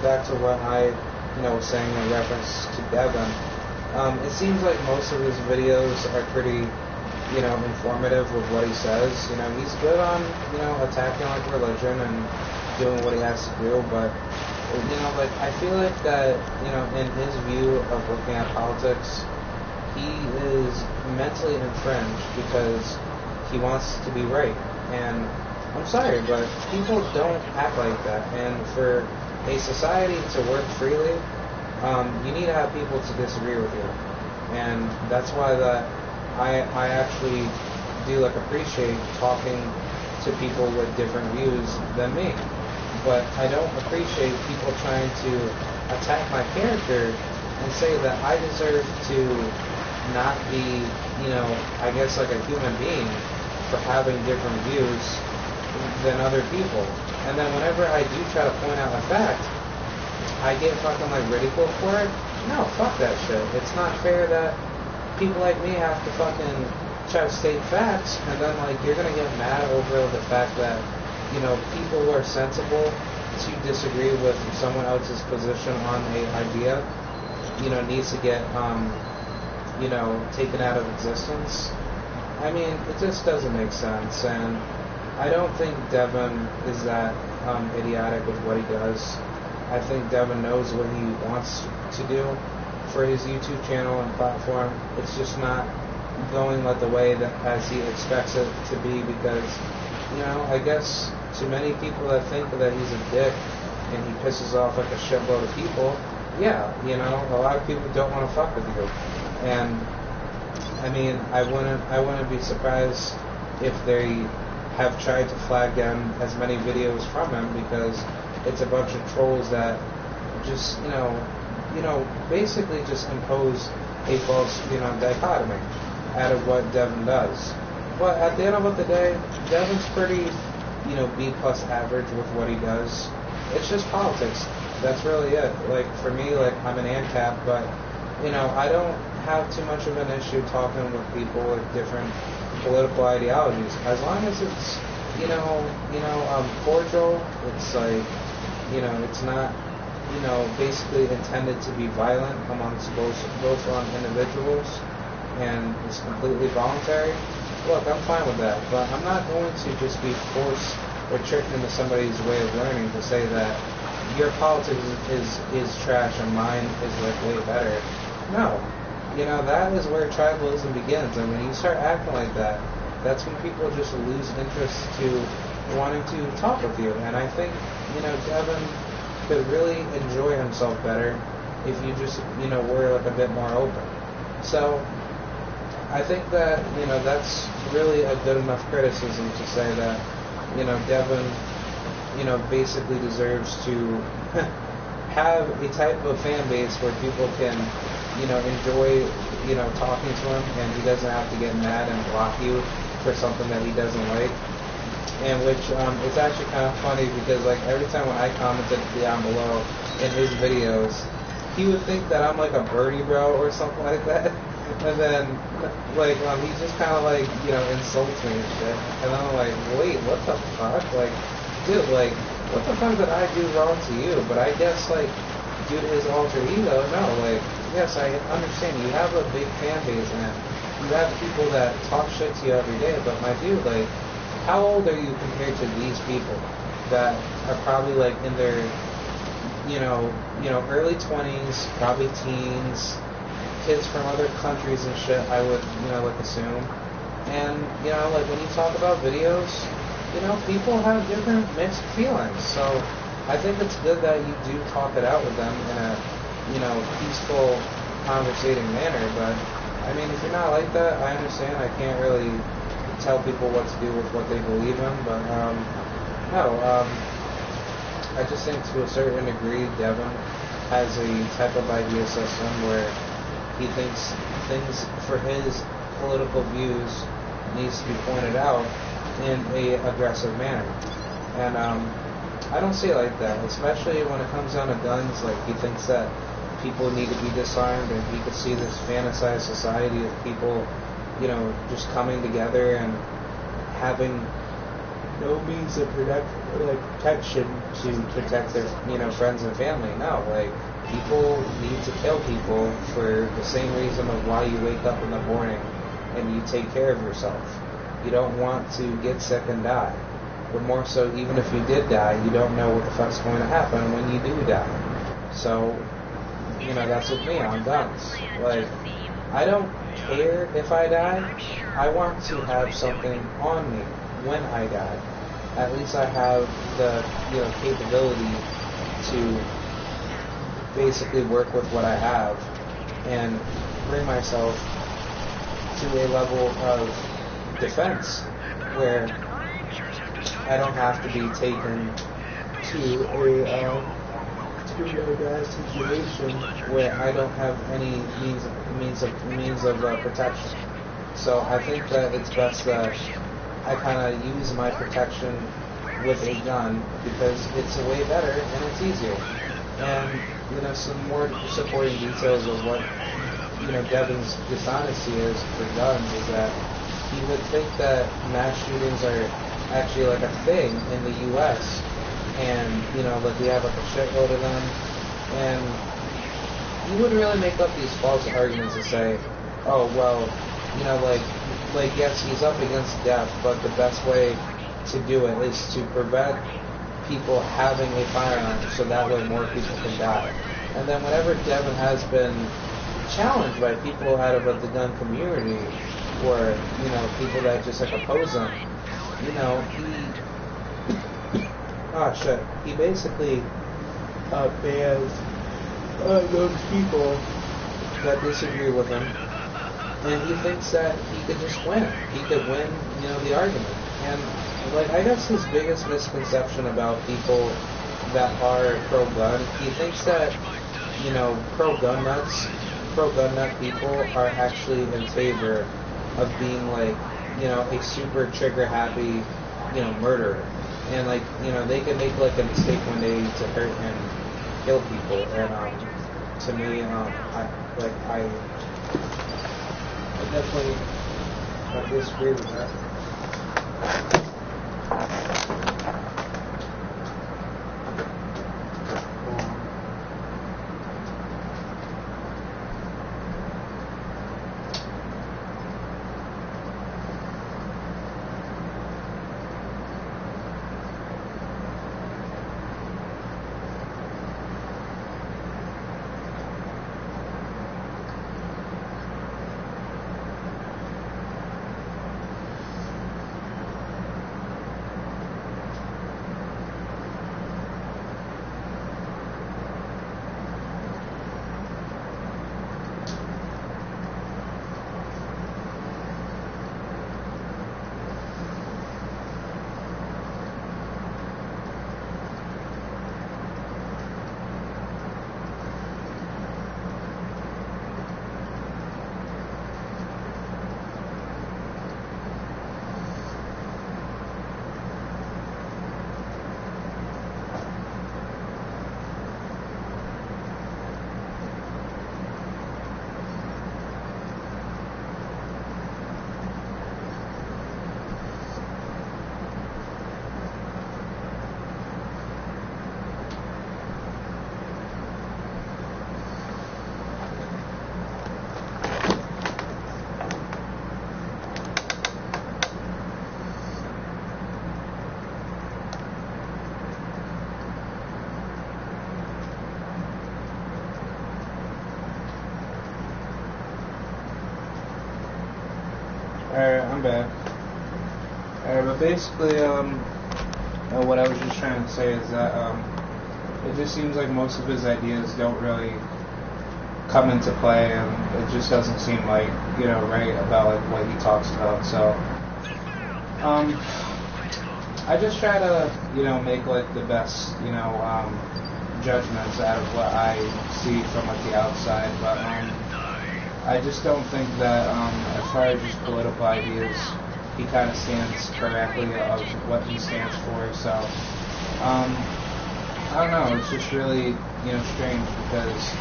back to what I was saying in reference to Devin. It seems like most of his videos are pretty, you know, informative with what he says. You know, he's good on, you know, attacking like religion and doing what he has to do, but you know, like I feel like that, you know, in his view of looking at politics, he is mentally infringed because he wants to be right. And I'm sorry, but people don't act like that. And for a society to work freely, you need to have people to disagree with you. And that's why that I actually do like appreciate talking to people with different views than me. But I don't appreciate people trying to attack my character and say that I deserve to not be, you know, I guess like a human being for having different views than other people. And then whenever I do try to point out a fact, I get fucking like ridiculed for it. No, fuck that shit. It's not fair that people like me have to fucking try to state facts, and then like you're gonna get mad over the fact that, you know, people who are sensible to disagree with someone else's position on an idea, you know, needs to get you know, taken out of existence. I mean, it just doesn't make sense, and I don't think Devin is that idiotic with what he does. I think Devin knows what he wants to do for his YouTube channel and platform. It's just not going like the way that as he expects it to be, because, you know, I guess to many people that think that he's a dick and he pisses off like a shitload of people, yeah, you know, a lot of people don't want to fuck with you. And I mean, I wouldn't be surprised if they have tried to flag down as many videos from him, because it's a bunch of trolls that just, you know, basically just impose a false, you know, dichotomy out of what Devin does. But at the end of the day, Devin's pretty, you know, B+ average with what he does. It's just politics. That's really it. Like, for me, like, I'm an ANCAP, but, you know, I don't have too much of an issue talking with people with different political ideologies. As long as it's, cordial, it's like, you know, it's not, you know, basically intended to be violent amongst both individuals, and it's completely voluntary. Look, I'm fine with that, but I'm not going to just be forced or tricked into somebody's way of learning to say that your politics is trash and mine is like way better. No. You know, that is where tribalism begins, and when you start acting like that, that's when people just lose interest to wanting to talk with you. And I think, you know, Devin could really enjoy himself better if you just, you know, were like a bit more open. So I think that, you know, that's really a good enough criticism to say that, you know, Devin, you know, basically deserves to have a type of fan base where people can, you know, enjoy, you know, talking to him, and he doesn't have to get mad and block you for something that he doesn't like. And which, it's actually kind of funny, because like every time when I commented down below in his videos, he would think that I'm like a birdie bro or something like that. And then, like, he just kind of like, you know, insults me and shit. And I'm like, wait, what the fuck? Like, dude, like, what the fuck did I do wrong to you? But I guess, like, due to his alter ego, no, like, yes, I understand. You have a big fan base, and you have people that talk shit to you every day. But my dude, like, how old are you compared to these people that are probably like in their, you know, early 20s, probably teens, kids from other countries and shit, I would, you know, like assume. And, you know, like when you talk about videos, you know, people have different mixed feelings. So I think it's good that you do talk it out with them in a, peaceful, conversating manner. But I mean, if you're not like that, I understand. I can't really tell people what to do with what they believe in. But no. I just think to a certain degree, Devin has a type of idea system where he thinks things for his political views needs to be pointed out in a aggressive manner. And I don't see it like that, especially when it comes down to guns. Like, he thinks that people need to be disarmed, and he could see this fantasized society of people, just coming together and having no means of protection to protect their, friends and family. No, like, people need to kill people for the same reason of why you wake up in the morning and you take care of yourself. You don't want to get sick and die. But more so, even if you did die, you don't know what the fuck's going to happen when you do die. So, that's with me on guns. Like, I don't care if I die. I want to have something on me when I die. At least I have the, capability to basically work with what I have and bring myself to a level of defense where I don't have to be taken to a bad situation where I don't have any means of protection. So I think that it's best that I kind of use my protection with a gun because it's way better and it's easier. And some more supporting details of what Devin's dishonesty is for guns is that he would think that mass shootings are actually like a thing in the U.S. and like we have like a shitload of them, and he would really make up these false arguments and say, oh well, like yes, he's up against death, but the best way to do it is to prevent people having a firearm so that way more people can die. And then whenever Devin has been challenged by people out of the gun community or people that just oppose him, he basically bans those people that disagree with him, and he thinks that he could just win. He could win, the argument. And I guess his biggest misconception about people that are pro-gun, he thinks that pro-gun nut people are actually in favor of being a super trigger happy murderer, and they can make a mistake one day to hurt and kill people. And to me, I definitely disagree with that. Alright, I'm back. Alright, but basically, what I was just trying to say is that, it just seems like most of his ideas don't really come into play, and it just doesn't seem like, you know, right about like what he talks about. So I just try to, you know, make like the best, you know, judgments out of what I see from like the outside, but I just don't think that as far as just political ideas, he kind of stands correctly of what he stands for. So I don't know, it's just really, you know, strange, because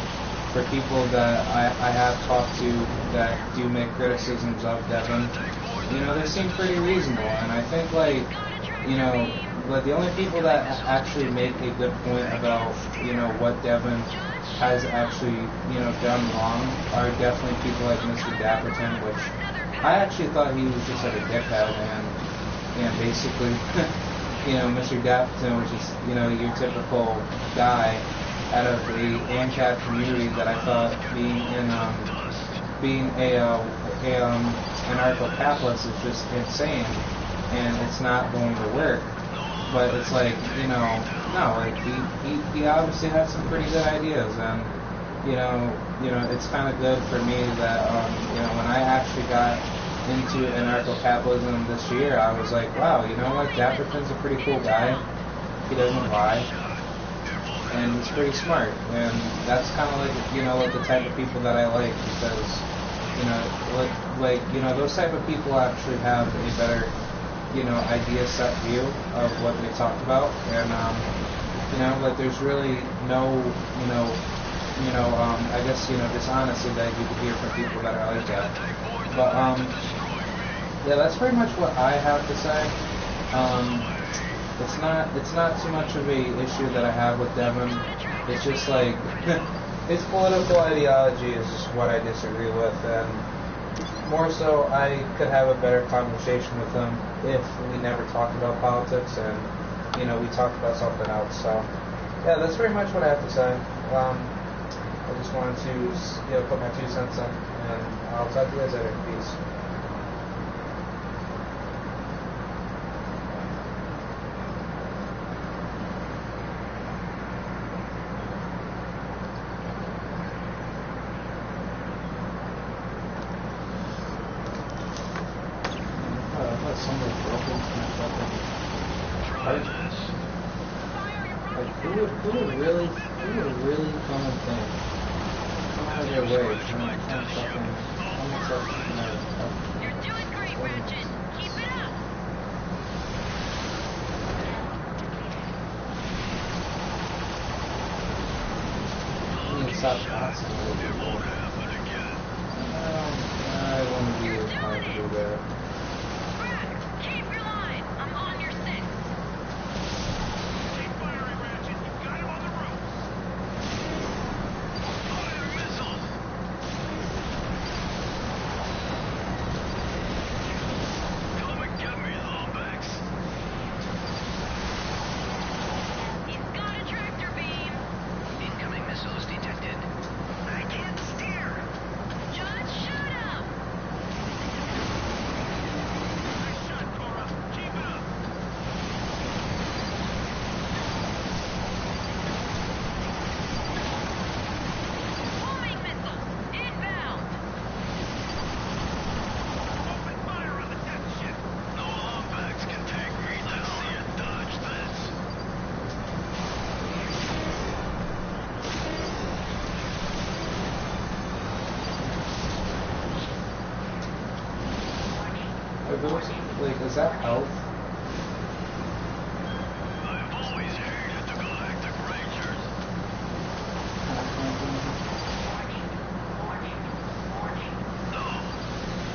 for people that I have talked to that do make criticisms of Devin, you know, they seem pretty reasonable, and I think, like, you know, but the only people that actually make a good point about, you know, what Devin has actually, you know, done wrong are definitely people like Mr. Dapperton, which I actually thought he was just like a dickhead, and basically, you know, Mr. Dapperton was just, you know, your typical guy out of the ANCAP community that I thought being an anarcho-capitalist is just insane, and it's not going to work. But it's like, you know, no, like he obviously has some pretty good ideas, and you know, it's kind of good for me that you know, when I actually got into anarcho-capitalism this year, I was like, wow, you know what, Dapperton's a pretty cool guy. He doesn't lie, and he's pretty smart, and that's kind of like, you know, like the type of people that I like, because, you know, like you know, those type of people actually have a better, you know, idea set view of what they talk about, and you know, like there's really no, I guess, you know, dishonesty that you could hear from people that are like that. But yeah, that's pretty much what I have to say. It's not too much of a issue that I have with Devin. It's just like his political ideology is just what I disagree with, and more so I could have a better conversation with him if we never talked about politics and, you know, we talked about something else. So yeah, that's pretty much what I have to say. I just wanted to, you know, put my 2 cents in, and I'll talk to you guys later. Peace. Who would really come and think? Come out of their way, come fucking, almost like, you know, You're doing great, Rachet. Keep it up. you need to stop constantly. It won't happen again. I wouldn't be inclined to do that. Brad, keep your line. I'm on your 6. Keep firing, Ratchet. You got him on the roof. Fire missiles. Come and get me, Lombax. He's got a tractor beam. Incoming missiles detected. I can't steer. Just shoot him. Nice shot, Cora. Keep it up. Homing missile. Inbound. Open fire on the death ship. No Lombax can take me. Let's see it dodge this. Are those, like, is that health? I've always hated the Galactic Rangers.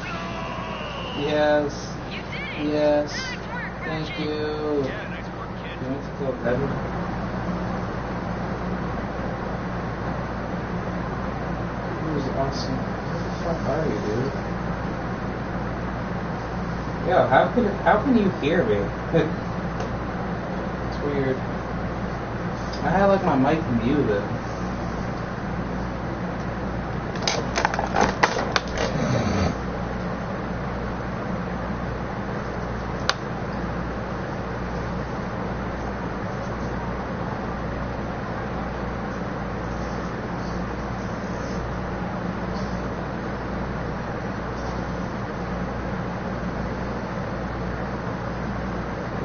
No. Yes. You did it. Yes. Nice work, Thank Rachet. you. Yeah, nice work, kid. You want to kill Devin? It was awesome. What the fuck are you, dude? Yo, how can you hear me? It's weird. I had like my mic muted.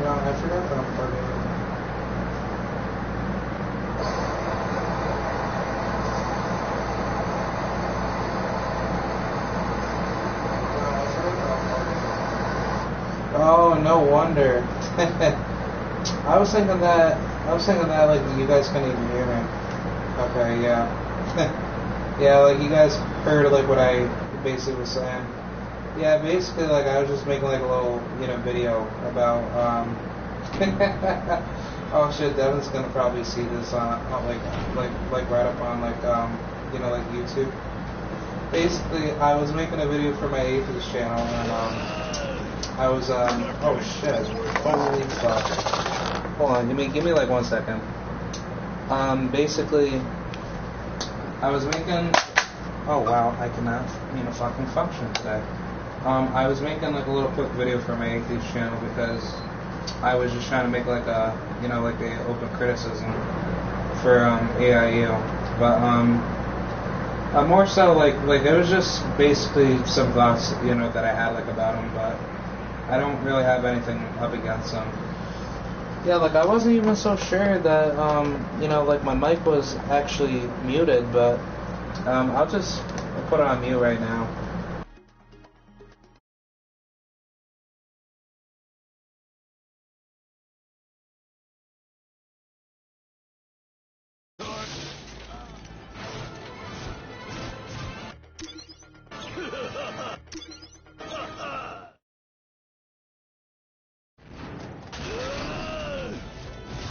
No, I forgot that I'm plugging in. Oh, no wonder. I was thinking that like you guys couldn't even hear me. Okay, yeah. Yeah, like you guys heard like what I basically was saying. Yeah, basically like I was just making like a little, video about oh shit, Devin's gonna probably see this on like right up on like like YouTube. Basically I was making a video for my atheist channel and I was oh shit. Holy fuck. Hold on, give me like 1 second. Basically I was making oh wow, I cannot fucking function today. I was making like a little quick video for my atheist channel because I was just trying to make like a like a open criticism for AIU. But more so like it was just basically some thoughts that I had like about him, but I don't really have anything up against him. Yeah, like I wasn't even so sure that like my mic was actually muted, but I'll just put it on mute right now.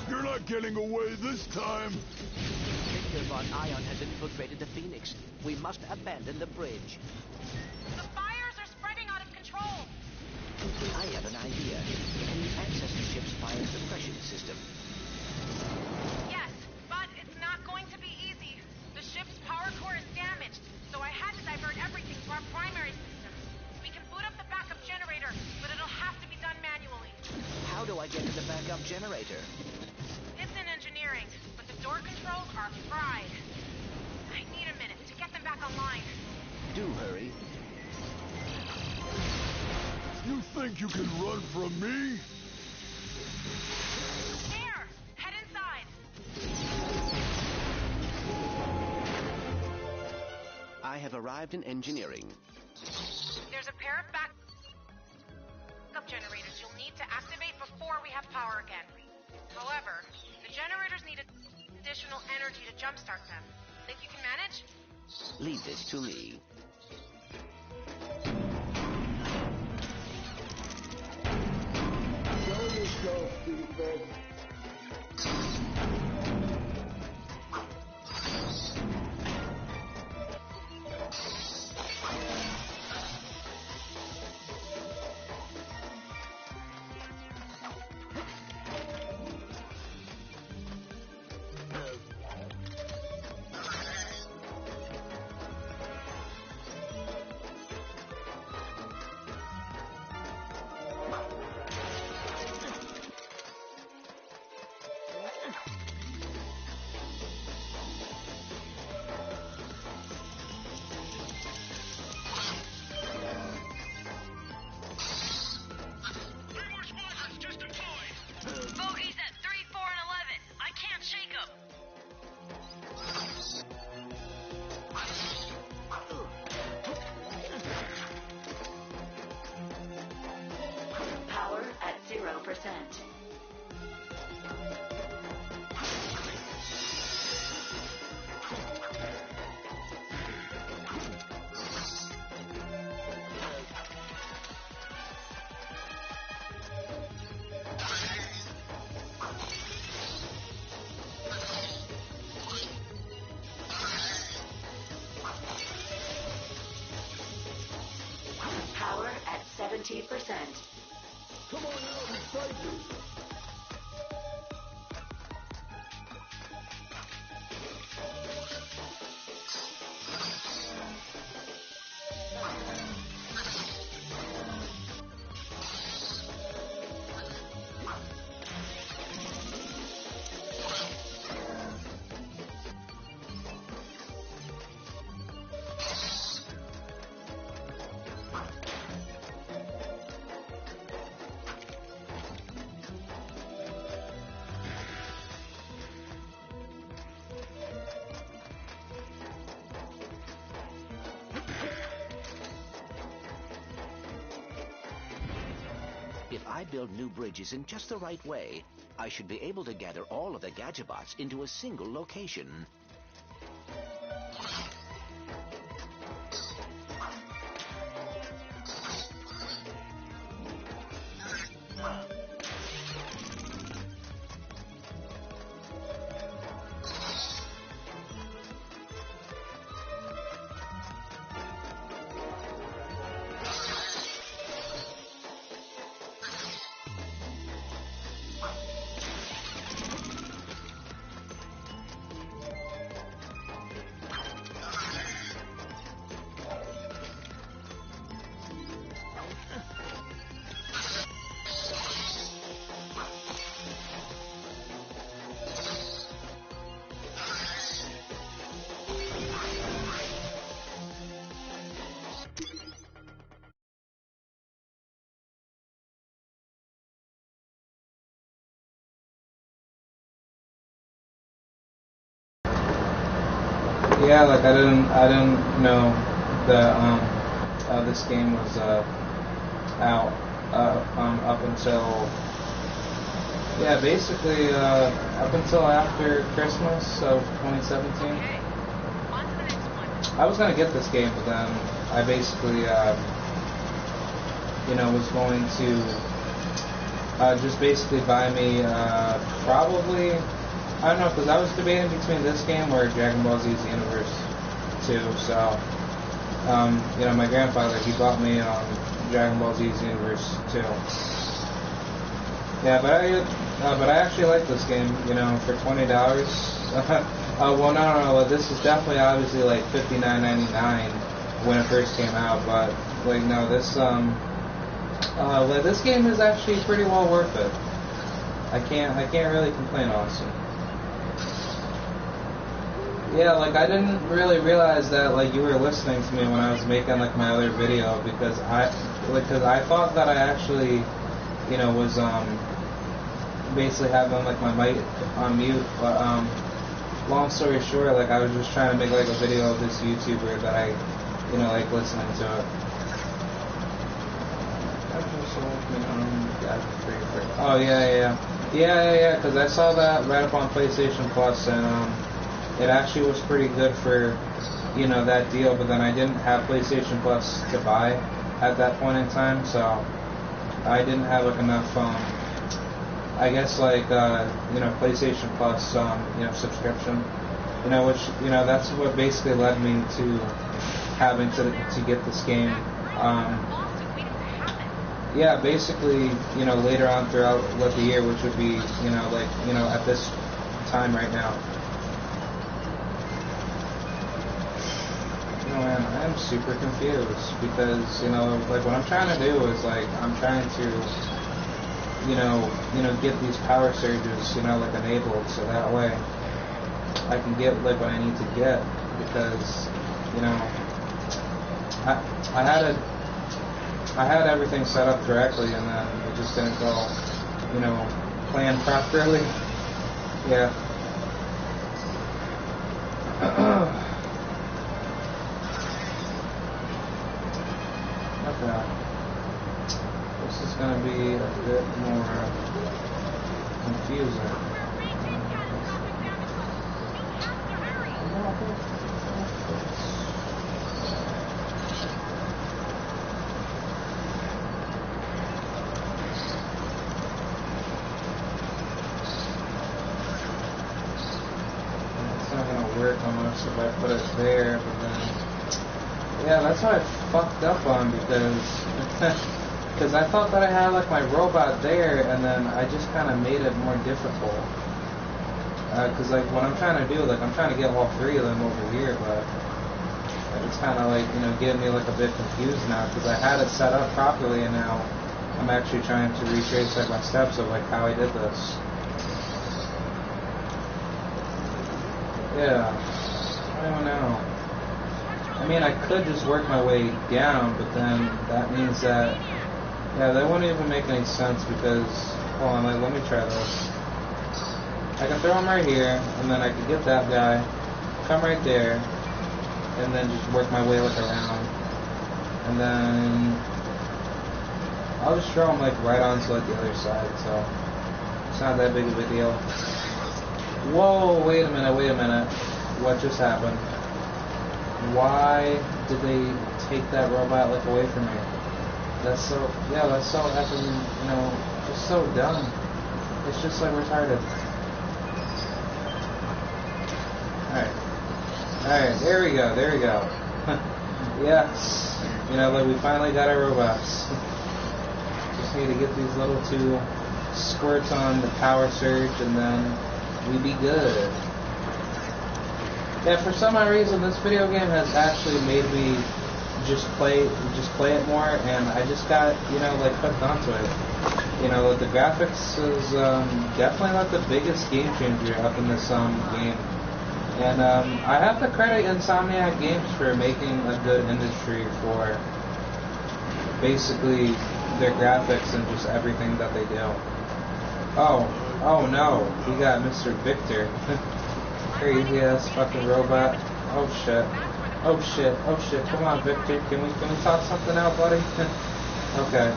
You're not getting away this time. Victor Von Ion has infiltrated the Phoenix. We must abandon the bridge. The fires are spreading out of control. I have an idea. Can you access the ship's fire suppression system? Yes, but it's not going to be easy. The ship's power core is damaged, so I had to divert everything to our primary system. We can boot up the backup generator, but it'll have to be done manually. How do I get to the backup generator? It's in engineering, but the door controls are fried. I need a minute to get them back online. Do hurry. You think you can run from me? There! Head inside! I have arrived in engineering. There's a pair of backup generators you'll need to activate before we have power again. However, the generators need additional energy to jumpstart them. Think you can manage? Leave this to me. Show yourself, stupid. Bogies at 3, 4, and 11. I can't shake them. Power at 0%. Power at 70%. Come on out and fight me. If I build new bridges in just the right way, I should be able to gather all of the Gadgetobots into a single location. Yeah, like I didn't know that this game was out up until basically up until after Christmas of 2017. Okay, on to the next one. I was gonna get this game, but then I basically was going to just basically buy me probably. I don't know, because I was debating between this game or Dragon Ball Z's Universe 2, so, my grandfather, he bought me Dragon Ball Z's Universe 2. Yeah, but I actually like this game, for $20. Well, no, this is definitely obviously like $59.99 when it first came out, but, like, no, this game is actually pretty well worth it. I can't really complain, honestly. Yeah, like I didn't really realize that like you were listening to me when I was making like my other video because I thought that I actually, was basically having like my mic on mute, but long story short, like I was just trying to make like a video of this YouTuber that I, like listening to it. Oh yeah, because I saw that right up on PlayStation Plus and it actually was pretty good for, that deal, but then I didn't have PlayStation Plus to buy at that point in time, so I didn't have like enough, I guess like, PlayStation Plus, subscription, which, that's what basically led me to having to get this game, yeah, basically, later on throughout the year, which would be, at this time right now. Man, I'm super confused because, like what I'm trying to do is like, I'm trying to, get these power surges, like enabled so that way I can get like what I need to get because, I had everything set up correctly and then it just didn't go, planned properly. Yeah. Okay. This is going to be a bit more confusing. It's not going to work unless if I put it there, but then... Yeah, that's what I fucked up on because I thought that I had like my robot there and then I just kind of made it more difficult. Because like what I'm trying to do, like I'm trying to get all three of them over here, but it's kind of like, getting me like a bit confused now because I had it set up properly and now I'm actually trying to retrace like my steps of like how I did this. Yeah, I don't know. I mean, I could just work my way down, but then that means that, yeah, that wouldn't even make any sense because, hold on, like, let me try this. I can throw him right here, and then I can get that guy, come right there, and then just work my way, like, around. And then, I'll just throw him like right onto like the other side, so it's not that big of a deal. Whoa, wait a minute. What just happened? Why did they take that robot like away from me? That's so effing, you know, just so dumb. It's just like retarded. Alright, there we go. Yes. You know, like we finally got our robots. Just need to get these little two squirts on the power surge and then we be good. Yeah, for some odd reason this video game has actually made me just play it more, and I just got, you know, like hooked onto it. You know, the graphics is definitely like the biggest game changer up in this game. And I have to credit Insomniac Games for making a good industry for basically their graphics and just everything that they do. Oh no, we got Mr. Victor. Crazy ass fucking robot. Oh shit. Come on, Victor. Can we talk something out, buddy? Okay.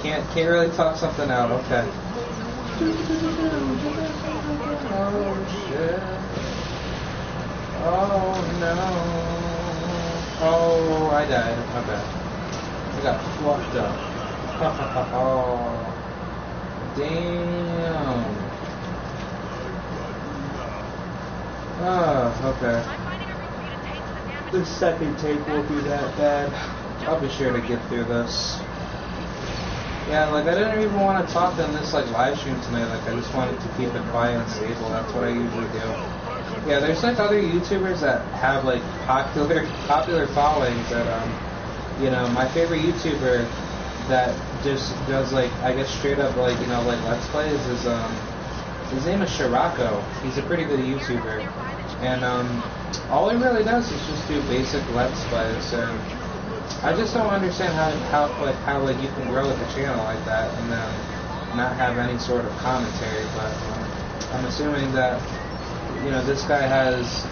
Can't really talk something out. Okay. Oh shit. Oh no. Oh, I died. Okay. I got fucked up. Oh. Damn. Oh, okay. The second take won't be that bad. I'll be sure to get through this. Yeah, like I didn't even want to talk on this like live stream tonight. Like I just wanted to keep it quiet and stable. That's what I usually do. Yeah, there's like other YouTubers that have like popular followings that you know, my favorite YouTuber that just does like, I guess straight up like, you know, like Let's Plays is his name is Shirako. He's a pretty good YouTuber, and all he really does is just do basic Let's Plays. And I just don't understand how you can grow with a channel like that and then not have any sort of commentary. But I'm assuming that, you know, this guy has,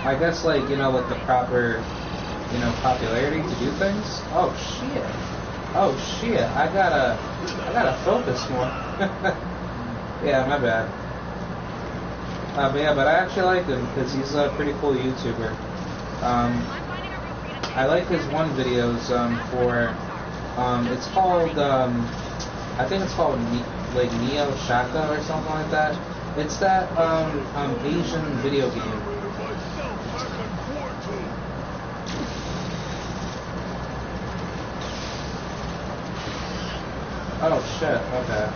I guess, like, you know, like the proper, you know, popularity to do things. Oh shit! I gotta focus more. Yeah, my bad. But I actually like him because he's a pretty cool YouTuber. I like his one videos for, it's called, I think it's called like Neo Shaka or something like that. It's that Asian video game. Oh shit, okay.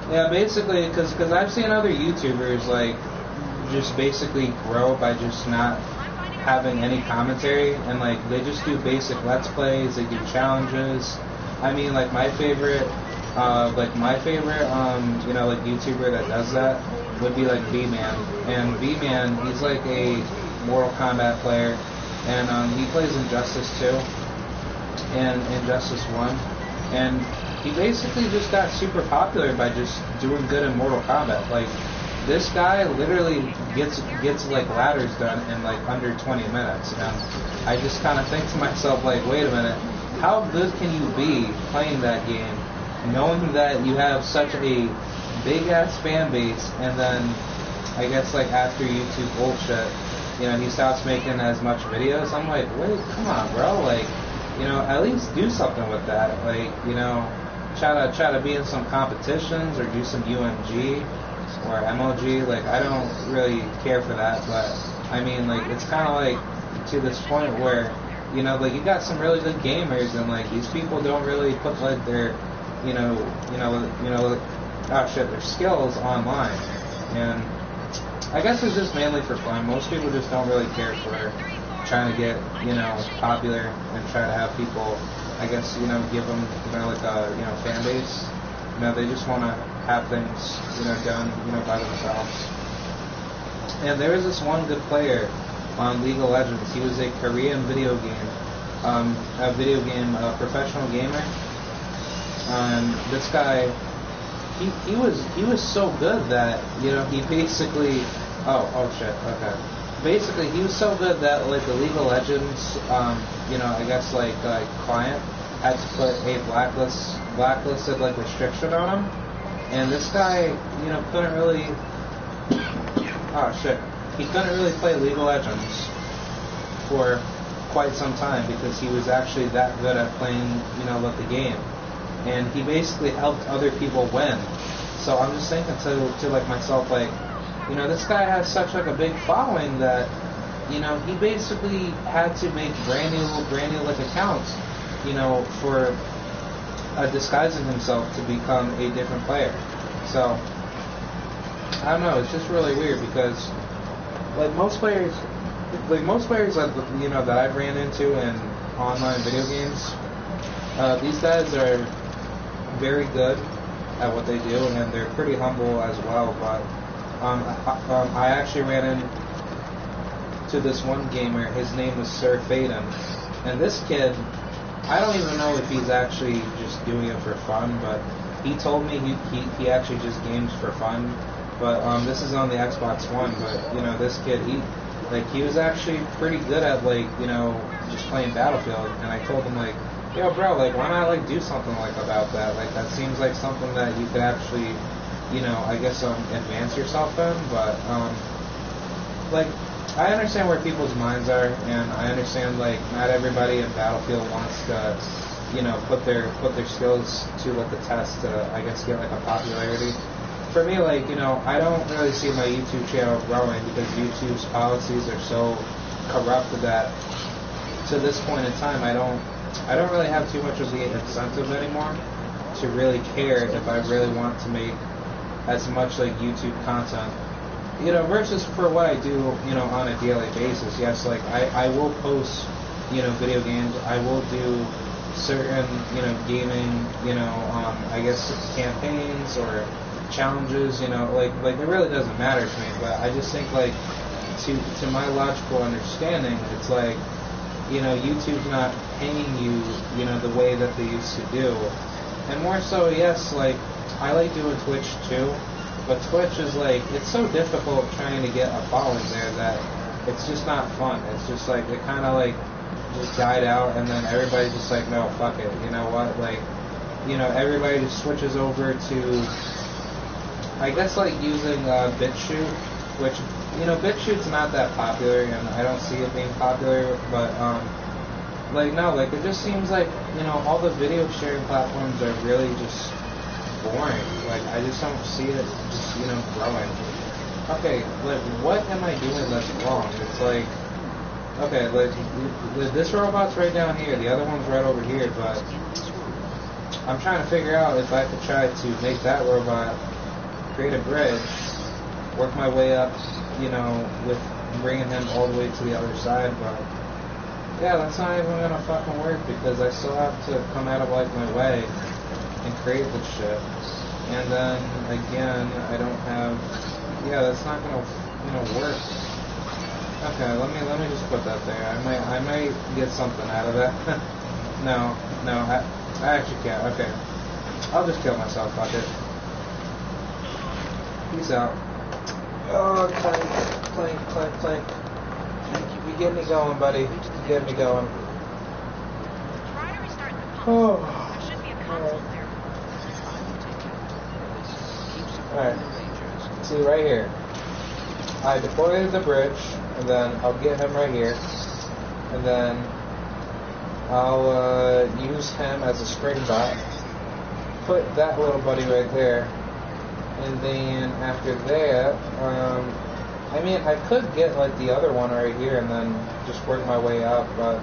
Yeah, basically, because I've seen other YouTubers, like, just basically grow by just not having any commentary, and, like, they just do basic Let's Plays, they do challenges. I mean, like, my favorite, you know, like, YouTuber that does that would be, like, V-Man. And V-Man, he's, like, a Mortal Kombat player, and he plays Injustice 2 and Injustice 1, and he basically just got super popular by just doing good in Mortal Kombat. Like, this guy literally gets like ladders done in like under 20 minutes, and I just kind of think to myself, like, wait a minute, how good can you be playing that game, knowing that you have such a big ass fan base, and then I guess like after YouTube bullshit, you know, he stops making as much videos. I'm like, wait, come on, bro, like, you know, at least do something with that, like, you know. Try to be in some competitions or do some UMG or MLG. Like, I don't really care for that, but I mean, like, it's kind of like to this point where, you know, like, you got some really good gamers, and like these people don't really put like their, their skills online, and I guess it's just mainly for fun. Most people just don't really care for trying to get, you know, popular and try to have people, I guess, you know, give them, you know, like a, you know, fan base. You know, they just want to have things, you know, done, you know, by themselves. And there is this one good player on League of Legends. He was a Korean video game professional gamer. This guy, he was so good that, you know, he basically, oh shit, okay. basically he was so good that like the League of Legends, you know, I guess like client had to put a blacklisted like restriction on him, and this guy, you know, couldn't really. Oh shit! He couldn't really play League of Legends for quite some time because he was actually that good at playing, you know, like the game, and he basically helped other people win. So I'm just thinking to like myself, like, you know, this guy has such like a big following that, you know, he basically had to make brand new like accounts, you know, for disguising himself to become a different player. So I don't know, it's just really weird because like most players that, you know, that I've ran into in online video games, these guys are very good at what they do, and they're pretty humble as well. But I actually ran into this one gamer. His name was Sir Faden, and this kid, I don't even know if he's actually just doing it for fun, but he told me he actually just games for fun. But this is on the Xbox One. But you know, this kid, he was actually pretty good at, like, you know, just playing Battlefield. And I told him, like, yo, bro, like, why not, like, do something, like, about that? Like, that seems like something that you could actually, you know, I guess, advance yourself in. But, like, I understand where people's minds are, and I understand, like, not everybody in Battlefield wants to, you know, put their skills to, like, the test to, I guess, get, like, a popularity. For me, like, you know, I don't really see my YouTube channel growing because YouTube's policies are so corrupt that to this point in time, I don't really have too much of the incentive anymore to really care if I really want to make as much like YouTube content, you know, versus for what I do, you know, on a daily basis. Yes, like I will post, you know, video games. I will do certain, you know, gaming, you know, I guess campaigns or challenges, you know, like it really doesn't matter to me. But I just think, like, to my logical understanding, it's like, you know, YouTube's not paying you, you know, the way that they used to do. And more so, yes, like, I like doing Twitch too, but Twitch is like, it's so difficult trying to get a following there that it's just not fun. It's just like, it kind of like just died out, and then everybody's just like, no, fuck it, you know what, like, you know, everybody just switches over to, I guess, like, using BitChute, which, you know, BitChute's not that popular, and I don't see it being popular, but, like, no, like, it just seems like, you know, all the video sharing platforms are really just boring. Like, I just don't see it just, you know, growing. Okay, like, what am I doing that's wrong? It's like, okay, like, this robot's right down here, the other one's right over here, but I'm trying to figure out if I could try to make that robot create a bridge, work my way up, you know, with bringing him all the way to the other side, but yeah, that's not even gonna fucking work because I still have to come out of, like, my way and create this shit. And then again, I don't have, yeah, that's not gonna, you know, work. Okay, let me just put that there. I might get something out of that. no, I actually can't. Okay, I'll just kill myself. Fuck it. Peace out. Oh, Clank. You get me going, buddy. You get me going. Try to restart the pump. Oh. There should be a console there. Alright. See, right here. I deploy the bridge, and then I'll get him right here. And then I'll use him as a springboard. Put that little buddy right there. And then after that, I mean, I could get, like, the other one right here and then just work my way up, but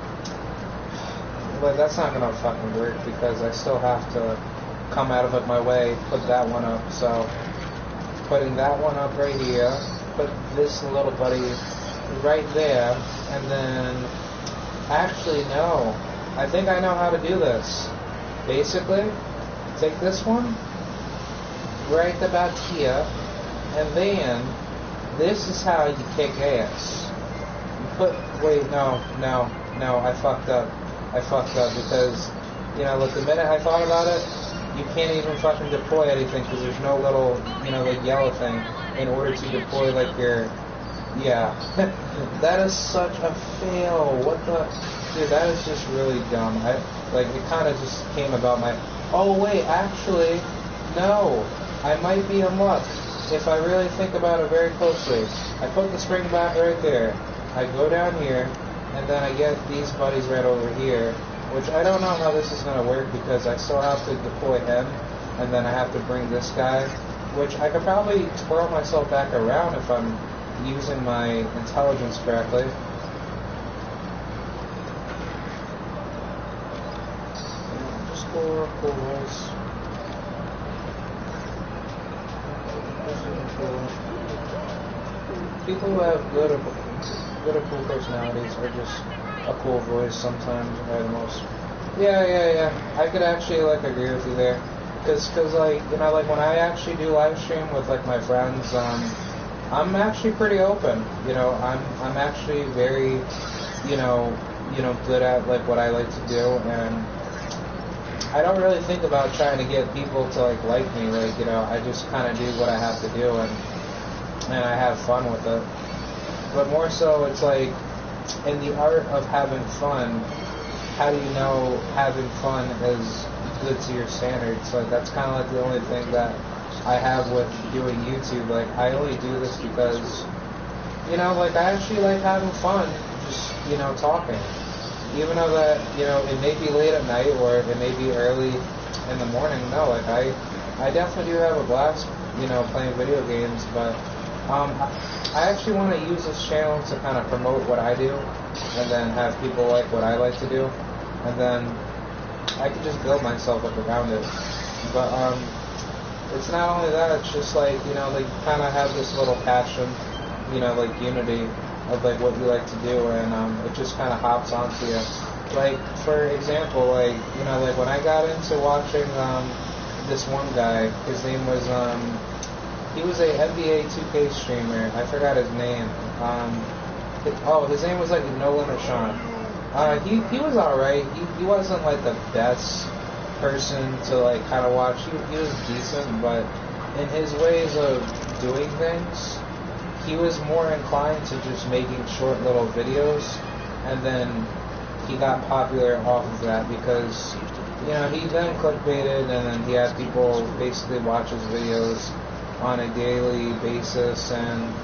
that's not gonna fucking work because I still have to come out of it my way, put that one up. So putting that one up right here, put this little buddy right there, and then actually no, I think I know how to do this. Basically, take this one right about here, and then this is how you kick ass. No, I fucked up because, you know, look, the minute I thought about it, you can't even fucking deploy anything because there's no little, you know, like, yellow thing in order to deploy, like, your Yeah. That is such a fail. What the... Dude, that is just really dumb. It kind of just came about my... Oh, wait, actually, no. I might be in luck. If I really think about it very closely. I put the spring back right there. I go down here, and then I get these buddies right over here, which I don't know how this is going to work because I still have to deploy him, and then I have to bring this guy, which I could probably twirl myself back around if I'm using my intelligence correctly. Just cool. People who have good or cool personalities or just a cool voice sometimes are the most. Yeah. I could actually agree with you there, cause when I actually do live stream with my friends, I'm actually pretty open. I'm actually very, good at what I like to do, and I don't really think about trying to get people to like me. I just kind of do what I have to do, and I have fun with it. But more so, it's in the art of having fun, how do you know having fun is good to your standards? That's kind of the only thing that I have with doing YouTube. I only do this because, I actually like having fun, just, talking. Even though that, it may be late at night or it may be early in the morning, no, I definitely do have a blast, playing video games, but I actually want to use this channel to kind of promote what I do, and then have people like what I like to do, and then I can just build myself up around it. But it's not only that, it's just they kind of have this little passion, unity of what you like to do, and it just kind of hops onto you. For example, when I got into watching this one guy, his name was he was a NBA 2K streamer. I forgot his name. His name was No Limit Sean. He was alright. He wasn't the best person to kind of watch. He was decent, but in his ways of doing things, he was more inclined to just making short little videos, and then he got popular off of that because he then clickbaited, and then he had people basically watch his videos on a daily basis, and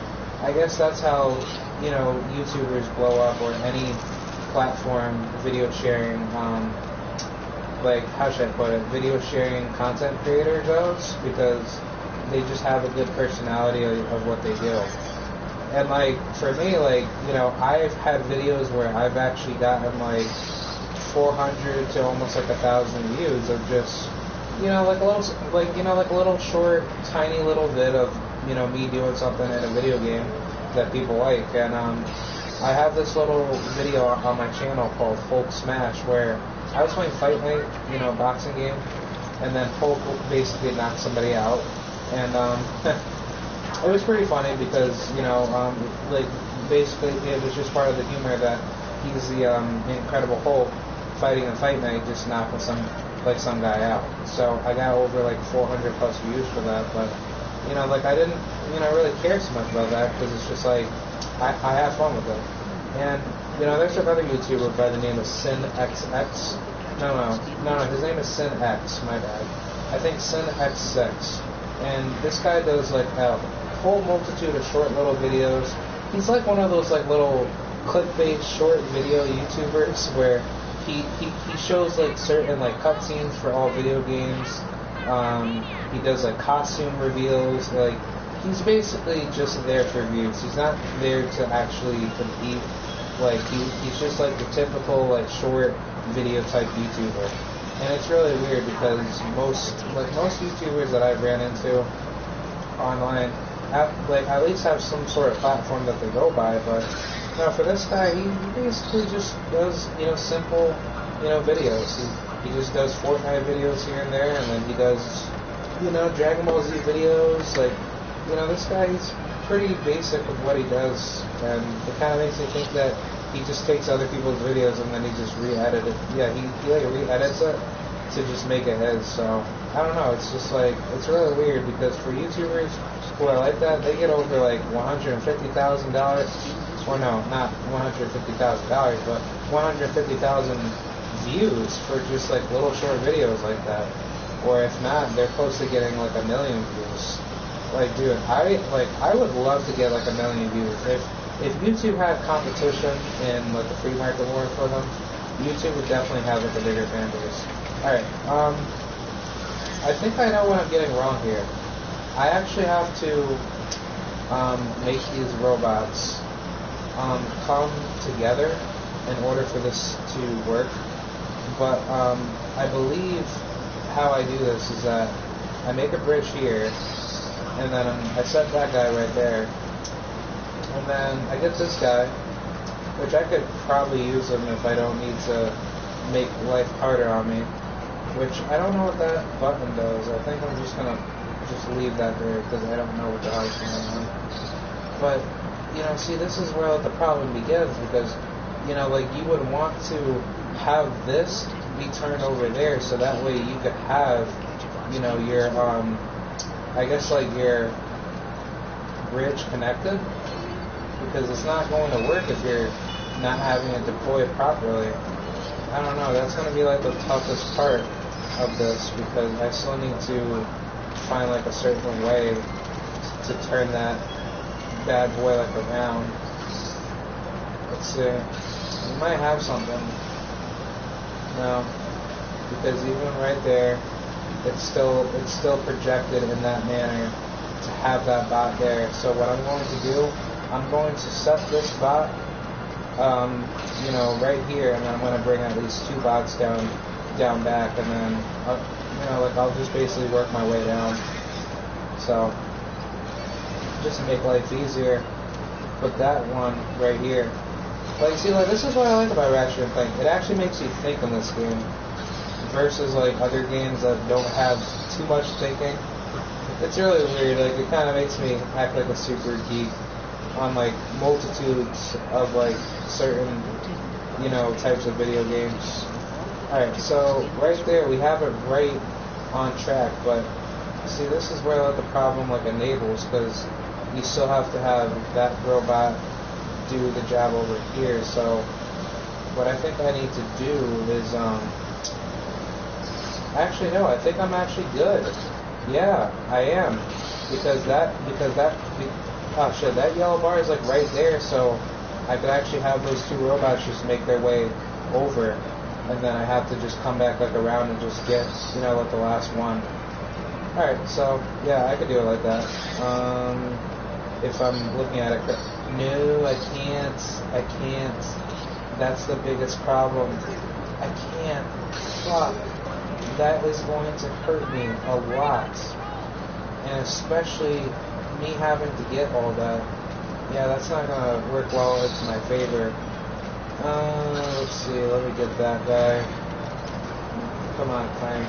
I guess that's how YouTubers blow up, or any platform video sharing how should I put it, video sharing content creator goes, because they just have a good personality of what they do. And for me, I've had videos where I've actually gotten 400 to almost 1,000 views of just a little short, tiny little bit of me doing something in a video game that people like. And I have this little video on my channel called Hulk Smash, where I was playing Fight Night, boxing game, and then Hulk basically knocked somebody out, and it was pretty funny because basically it was just part of the humor that he's the Incredible Hulk fighting in Fight Night, just knocking some guy out. So I got over 400 plus views for that, but I didn't really care so much about that, because it's just I have fun with it. And there's another YouTuber by the name of SinXX. No, his name is SinX, my bad. I think SinX6. And this guy does a whole multitude of short little videos. He's one of those little clickbait short video YouTubers where he shows certain cutscenes for all video games. He does costume reveals. He's basically just there for views. He's not there to actually compete. He's just the typical short video type YouTuber. And it's really weird because most YouTubers that I've ran into online at least have some sort of platform that they go by, but for this guy, he basically just does simple videos. He just does Fortnite videos here and there, and then he does Dragon Ball Z videos. This guy, he's pretty basic with what he does, and it kind of makes me think that he just takes other people's videos and then he just re-edits it. Yeah, he re-edits it to just make it his. So I don't know, it's just like, it's really weird because for YouTubers who are like that, they get over like $150,000, or no, not $150,000, but 150,000 views for just like little short videos like that. Or if not, they're close to getting like 1 million views. Like, dude, I would love to get like 1 million views. If YouTube had competition in like the free market war for them, YouTube would definitely have like a bigger fan base. Alright, I think I know what I'm getting wrong here. I actually have to make these robots come together in order for this to work. But I believe how I do this is that I make a bridge here, and then I set that guy right there, and then I get this guy, which I could probably use him if I don't need to make life harder on me, which I don't know what that button does. I think I'm just gonna leave that there because I don't know what the hell is going on. But, you know, see, this is where the problem begins because, you know, like, you would want to have this be turned over there so that way you could have, you know, your, I guess, like, your bridge connected, because it's not going to work if you're not having it deployed properly. I don't know, that's going to be, like, the toughest part of this, because I still need to find, like, a certain way to turn that bad boy, like, around. Let's see. We might have something. No, because even right there, it's still projected in that manner to have that bot there. So what I'm going to do, I'm going to set this bot, you know, right here, and then I'm going to bring at least 2 bots down back, and then, you know, like, I'll just basically work my way down. So, just to make life easier, put that one right here. Like, see, like, this is what I like about Rachet and Clank. It actually makes you think in this game, versus, like, other games that don't have too much thinking. It's really weird. Like, it kind of makes me act like a super geek on, like, multitudes of, like, certain, you know, types of video games. Alright, so right there, we have it right on track, but see, this is where, like, the problem, like, enables, because you still have to have that robot do the job over here. So what I think I need to do is actually, no, I think I'm actually good. Yeah, I am, because that oh shit, that yellow bar is like right there, so I could actually have those 2 robots just make their way over, and then I have to just come back like around and just get, you know, like the last one. Alright, so yeah, I could do it like that. If I'm looking at it. No, I can't. That's the biggest problem. I can't. Fuck. That is going to hurt me a lot. And especially me having to get all that. Yeah, that's not going to work well into my favor. Let's see. Let me get that guy. Come on, Clank.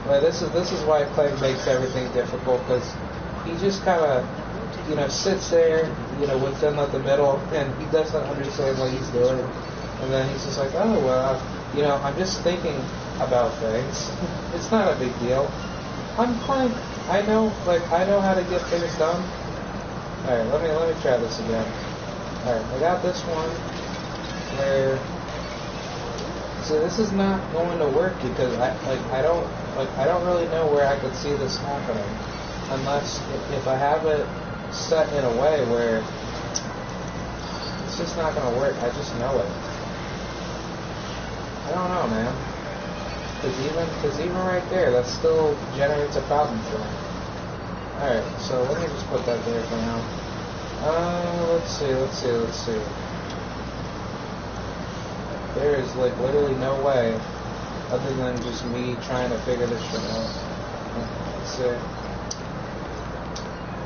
Well, this is why Clank makes everything difficult, because he just kind of, you know, sits there, you know, within like the middle, and he doesn't understand what he's doing, and then he's just like, oh well, you know, I'm just thinking about things. It's not a big deal. I'm Clank. I know how to get things done. All right, let me try this again. All right, I got this one where. So this is not going to work because I don't really know where I could see this happening, unless if I have it set in a way where it's just not going to work. I just know it. I don't know, man. Because even right there, that still generates a problem for me. Alright, so let me just put that there for now. Let's see. There is, like, literally no way other than just me trying to figure this shit out. Let's see.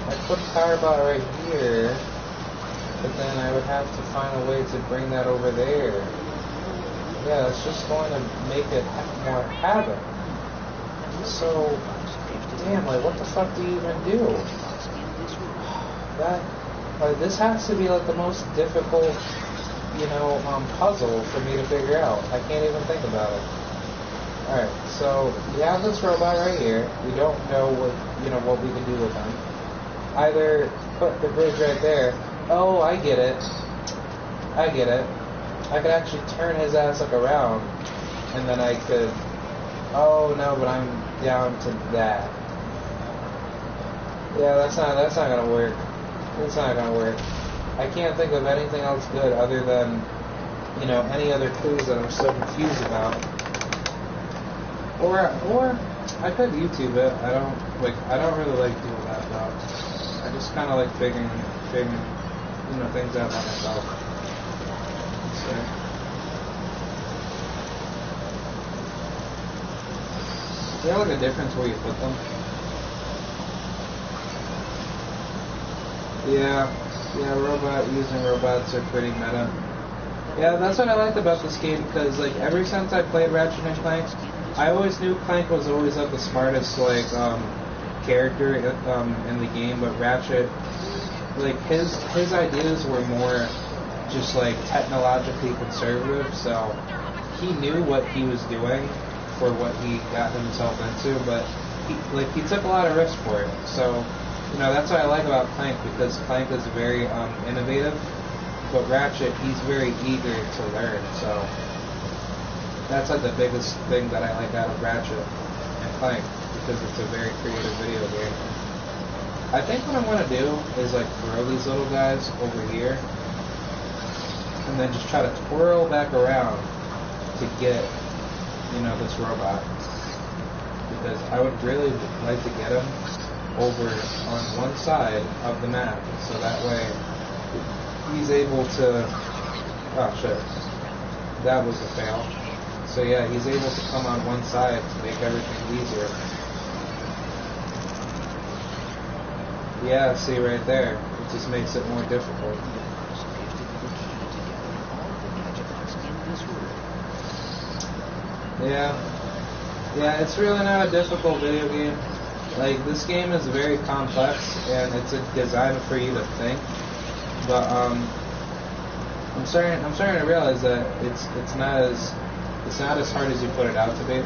I put a power bot right here, but then I would have to find a way to bring that over there. Yeah, it's just going to make it more havoc. So, damn, like, what the fuck do you even do? This has to be, like, the most difficult, you know, puzzle for me to figure out. I can't even think about it. Alright, so we have this robot right here. We don't know what we can do with him. Either put the bridge right there. Oh, I get it. I get it. I could actually turn his ass like around, and then I could. Oh no, but I'm down to that. Yeah, that's not gonna work. It's not gonna work. I can't think of anything else good other than, any other clues that I'm so confused about. Or I could YouTube it. I don't really like doing that though. I just kind of like figuring things out by myself. So. Is there like a difference where you put them? Yeah, using robots are pretty meta. Yeah, that's what I liked about this game, because like ever since I played Ratchet and Clank, I always knew Clank was always like the smartest character in the game, but Ratchet, like his ideas were more just like technologically conservative, so he knew what he was doing for what he got himself into, but he took a lot of risk for it. So that's what I like about Clank, because Clank is very innovative, but Ratchet, he's very eager to learn. So that's like the biggest thing that I like out of Ratchet and Clank, because it's a very creative video game. I think what I'm gonna do is like throw these little guys over here, and then just try to twirl back around to get this robot, because I would really like to get him over on one side of the map, so that way he's able to. Oh shit, that was a fail. So yeah, he's able to come on one side to make everything easier. Yeah, see right there, it just makes it more difficult. Yeah, it's really not a difficult video game. Like, this game is very complex, and it's designed for you to think. But I'm starting to realize that it's not as hard as you put it out to be.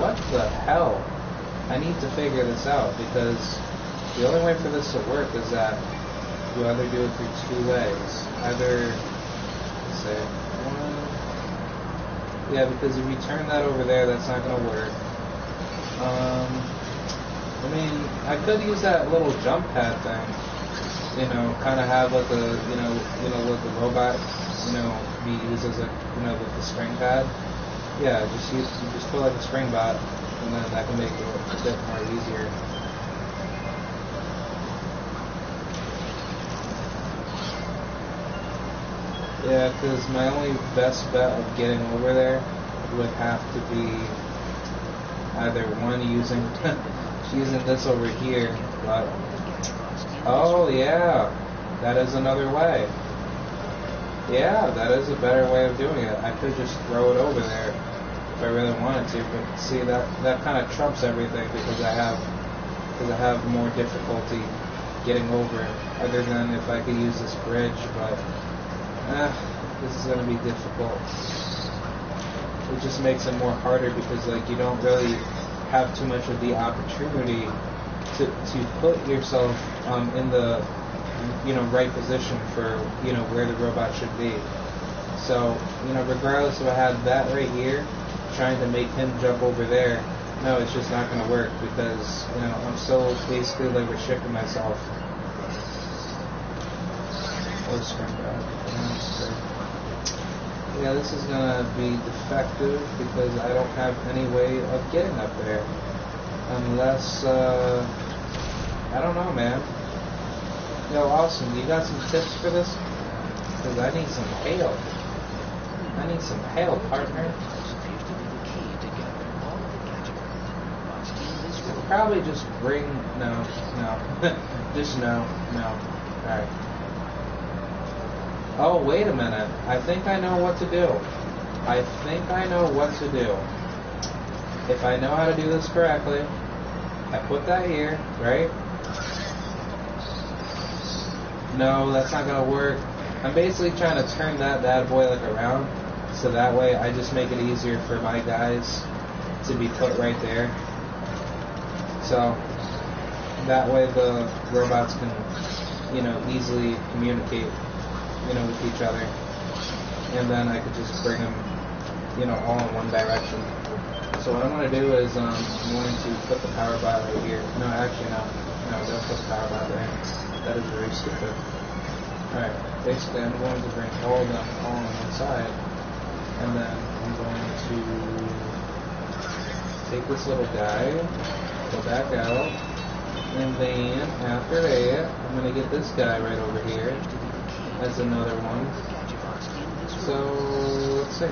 What the hell? I need to figure this out, because the only way for this to work is that you either do it through two ways. Either, let's say, one. Yeah, because if you turn that over there, that's not going to work. I mean, I could use that little jump pad thing. Kind of have like a, like the robot, be used as a, with the spring pad. Yeah, just put like a spring bot, and then that can make it a bit more easier. Yeah, because my only best bet of getting over there would have to be either one using this over here, but oh yeah, that is another way. Yeah, that is a better way of doing it. I could just throw it over there if I really wanted to, but see, that kind of trumps everything, because I have more difficulty getting over it, other than if I could use this bridge, but this is going to be difficult. It just makes it more harder, because like you don't really have too much of the opportunity to put yourself in the right position for where the robot should be. So regardless if I had that right here, trying to make him jump over there, no, it's just not going to work, because I'm still basically like restricting myself. Yeah, this is gonna be defective, because I don't have any way of getting up there, unless I don't know, man. Yo, Austin, you got some tips for this? Because I need some help. I need some help, partner. Probably just bring no, just no. Alright. Oh, wait a minute. I think I know what to do. If I know how to do this correctly, I put that here, right? No, that's not going to work. I'm basically trying to turn that bad boy like around, So that way I just make it easier for my guys to be put right there. So that way the robots can, easily communicate, with each other. And then I could just bring them, all in one direction. So what I'm going to do is I'm going to put the power bot right here. No, actually no. No, don't put the power bot there. That is very stupid. Alright, basically I'm going to bring all of them all on one side. And then I'm going to take this little guy, go back out, and then after that, I'm going to get this guy right over here as another one. So, let's see.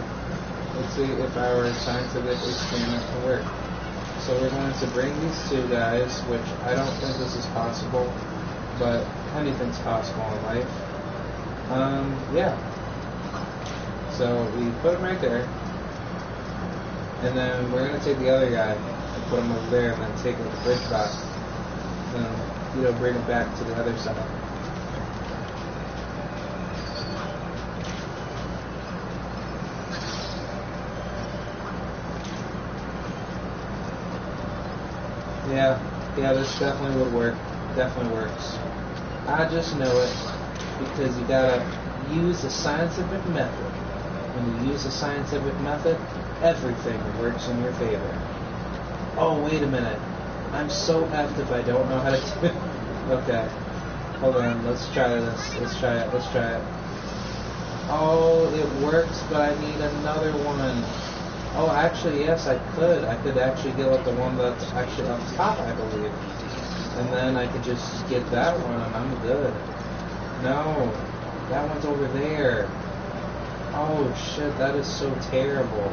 Let's see if our scientific experiment can work. So we're going to bring these two guys, which I don't think this is possible, but anything's possible in life. Yeah. So we put him right there, and then we're going to take the other guy and put him over there, and then take the bridge back, and bring him back to the other side. Yeah, this definitely would work. Definitely works. I just know it because you gotta use the scientific method. When you use the scientific method, everything works in your favor. Oh, wait a minute. I'm so effed if I don't know how to do it. Okay. Hold on, let's try this. Let's try it. Oh, it works, but I need another one. Oh, actually, yes, I could. I could actually get like the one that's actually on top, I believe. And then I could just get that one and I'm good. No, that one's over there. Oh shit, that is so terrible.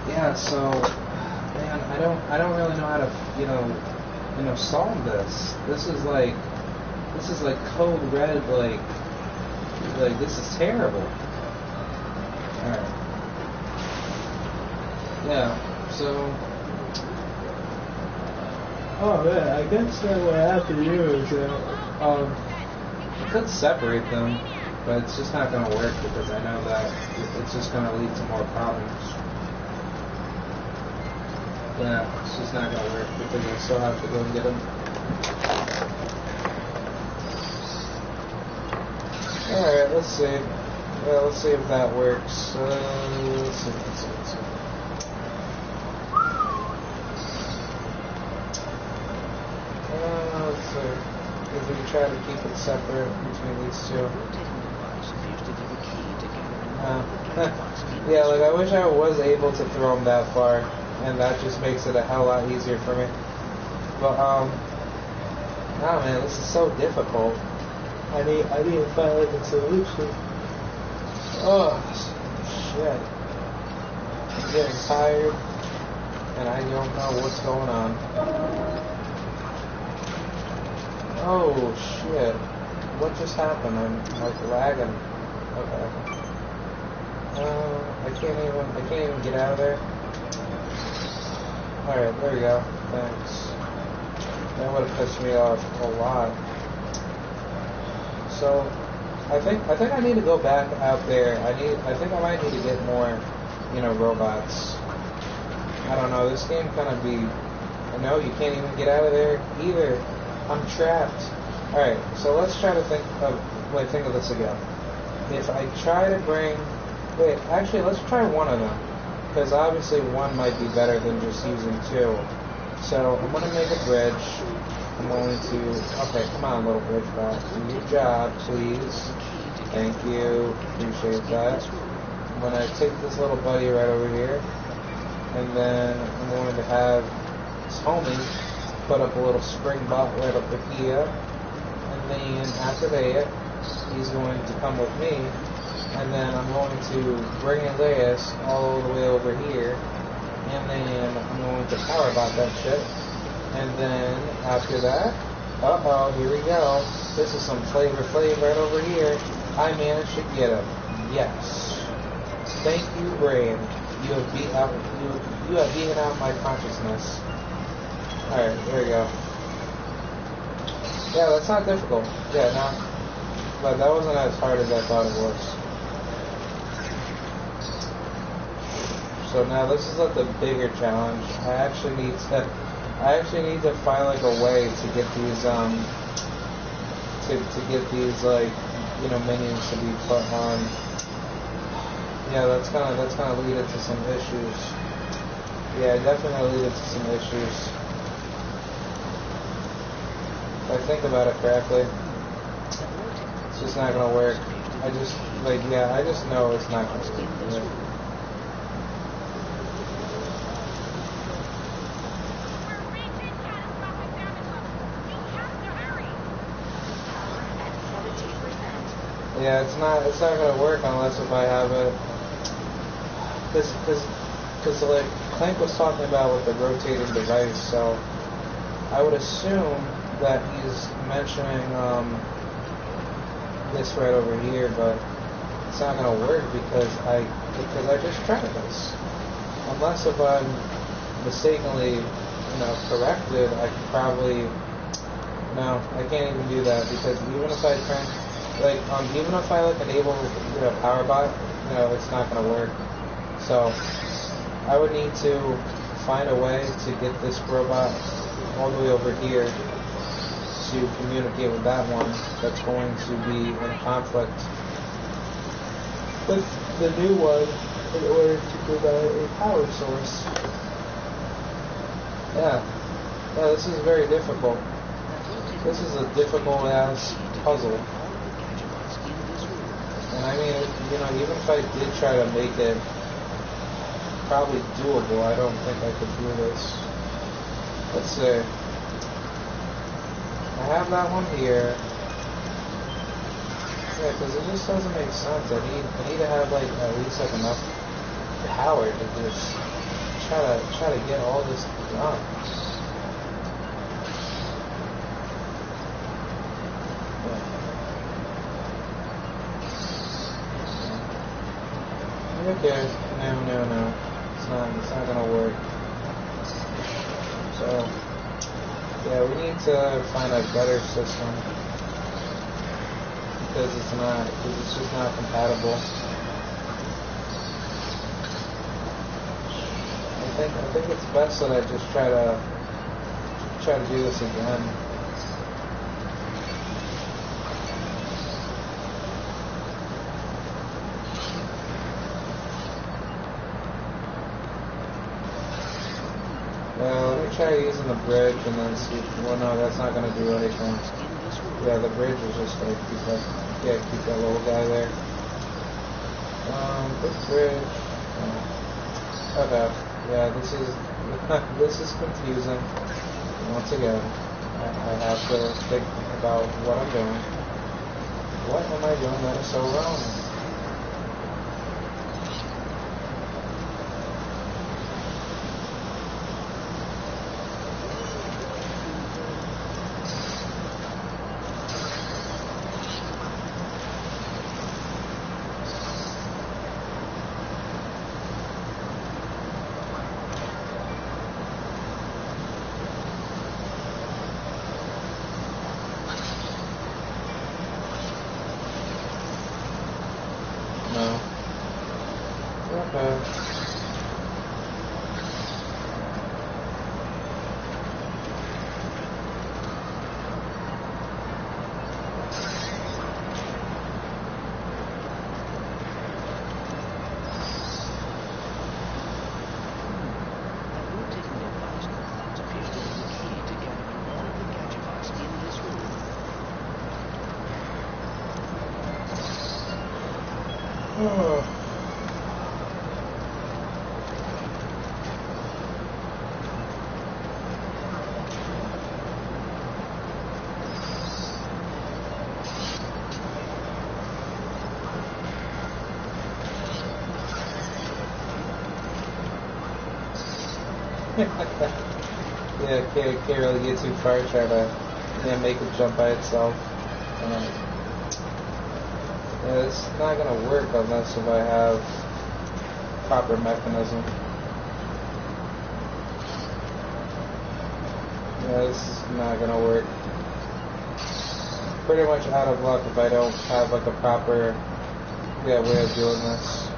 Yeah, so man, I don't really know how to solve this. This is like code red, like this is terrible. Alright. Yeah, so oh man, I guess what I have to do is I could separate them, but it's just not going to work because I know that it's just going to lead to more problems. Yeah, it's just not going to work because I still have to go and get them. Alright, let's see. Yeah, let's see if that works. Let's see. Let's see. If we try to keep it separate between these two. Yeah, like I wish I was able to throw them that far, and that just makes it a hell lot easier for me. But oh man, this is so difficult. I need to find like a solution. Oh shit! I'm getting tired, and I don't know what's going on. Oh shit! What just happened? I'm like lagging. Okay. I can't even get out of there. Alright, there we go. Thanks. That would have pissed me off a lot. So, I think I need to go back out there. I think I might need to get more, robots. I don't know. This game kind of be. No, you can't even get out of there either. I'm trapped. Alright, so let's try to think of this again. If I try to bring... Wait, actually, let's try one of them. Because obviously one might be better than just using two. So, I'm going to make a bridge. I'm going to... Okay, come on, little bridge bot. Do your job, please. Thank you. Appreciate that. I'm going to take this little buddy right over here. And then I'm going to have this homie put up a little spring bot right up here, and then after that, he's going to come with me, and then I'm going to bring Elias all the way over here, and then I'm going to power bot that shit, and then after that, here we go. This is some flavor right over here. I managed to get him. Yes. Thank you, brain. You have beaten out my consciousness. Alright, there we go. Yeah, that's not difficult. Yeah, no. But that wasn't as hard as I thought it was. So now this is like the bigger challenge. I actually need to find like a way to get these to get these like, you know, minions to be put on. Yeah, that's gonna lead it to some issues. Yeah, definitely lead it to some issues. If I think about it correctly, it's just not gonna work. I just know it's not gonna work. Yeah, it's not gonna work unless if I have it, because like Clank was talking about with the rotating device, so I would assume that he's mentioning this right over here, but it's not gonna work because I just tried this. Unless if I'm mistakenly, you know, corrected, I could probably, no, I can't even do that because even if I turn. Like, even if I like enable, you know, power bot, you know, it's not gonna work. So I would need to find a way to get this robot all the way over here to communicate with that one that's going to be in conflict with the new one in order to provide a power source. Yeah, this is very difficult. This is a difficult ass puzzle. And I mean, you know, even if I did try to make it probably doable, I don't think I could do this. Let's see. I have that one here. Yeah, because it just doesn't make sense. I need to have like at least like enough power to just try to get all this done. Okay, no. It's not gonna work. So, yeah, we need to find a better system because it's just not compatible. I think it's best that I just try to do this again. Let me try using the bridge and then see. Well, no, that's not going to do anything. Yeah, the bridge is just going to keep that little guy there. This bridge. Okay. Yeah, this is confusing. Once again, I have to think about what I'm doing. What am I doing that is so wrong? No. Okay. Yeah, can't really get too far trying to make it jump by itself. Yeah, it's not gonna work unless if I have proper mechanism. Yeah, this is not gonna work. Pretty much out of luck if I don't have like a proper way of doing this.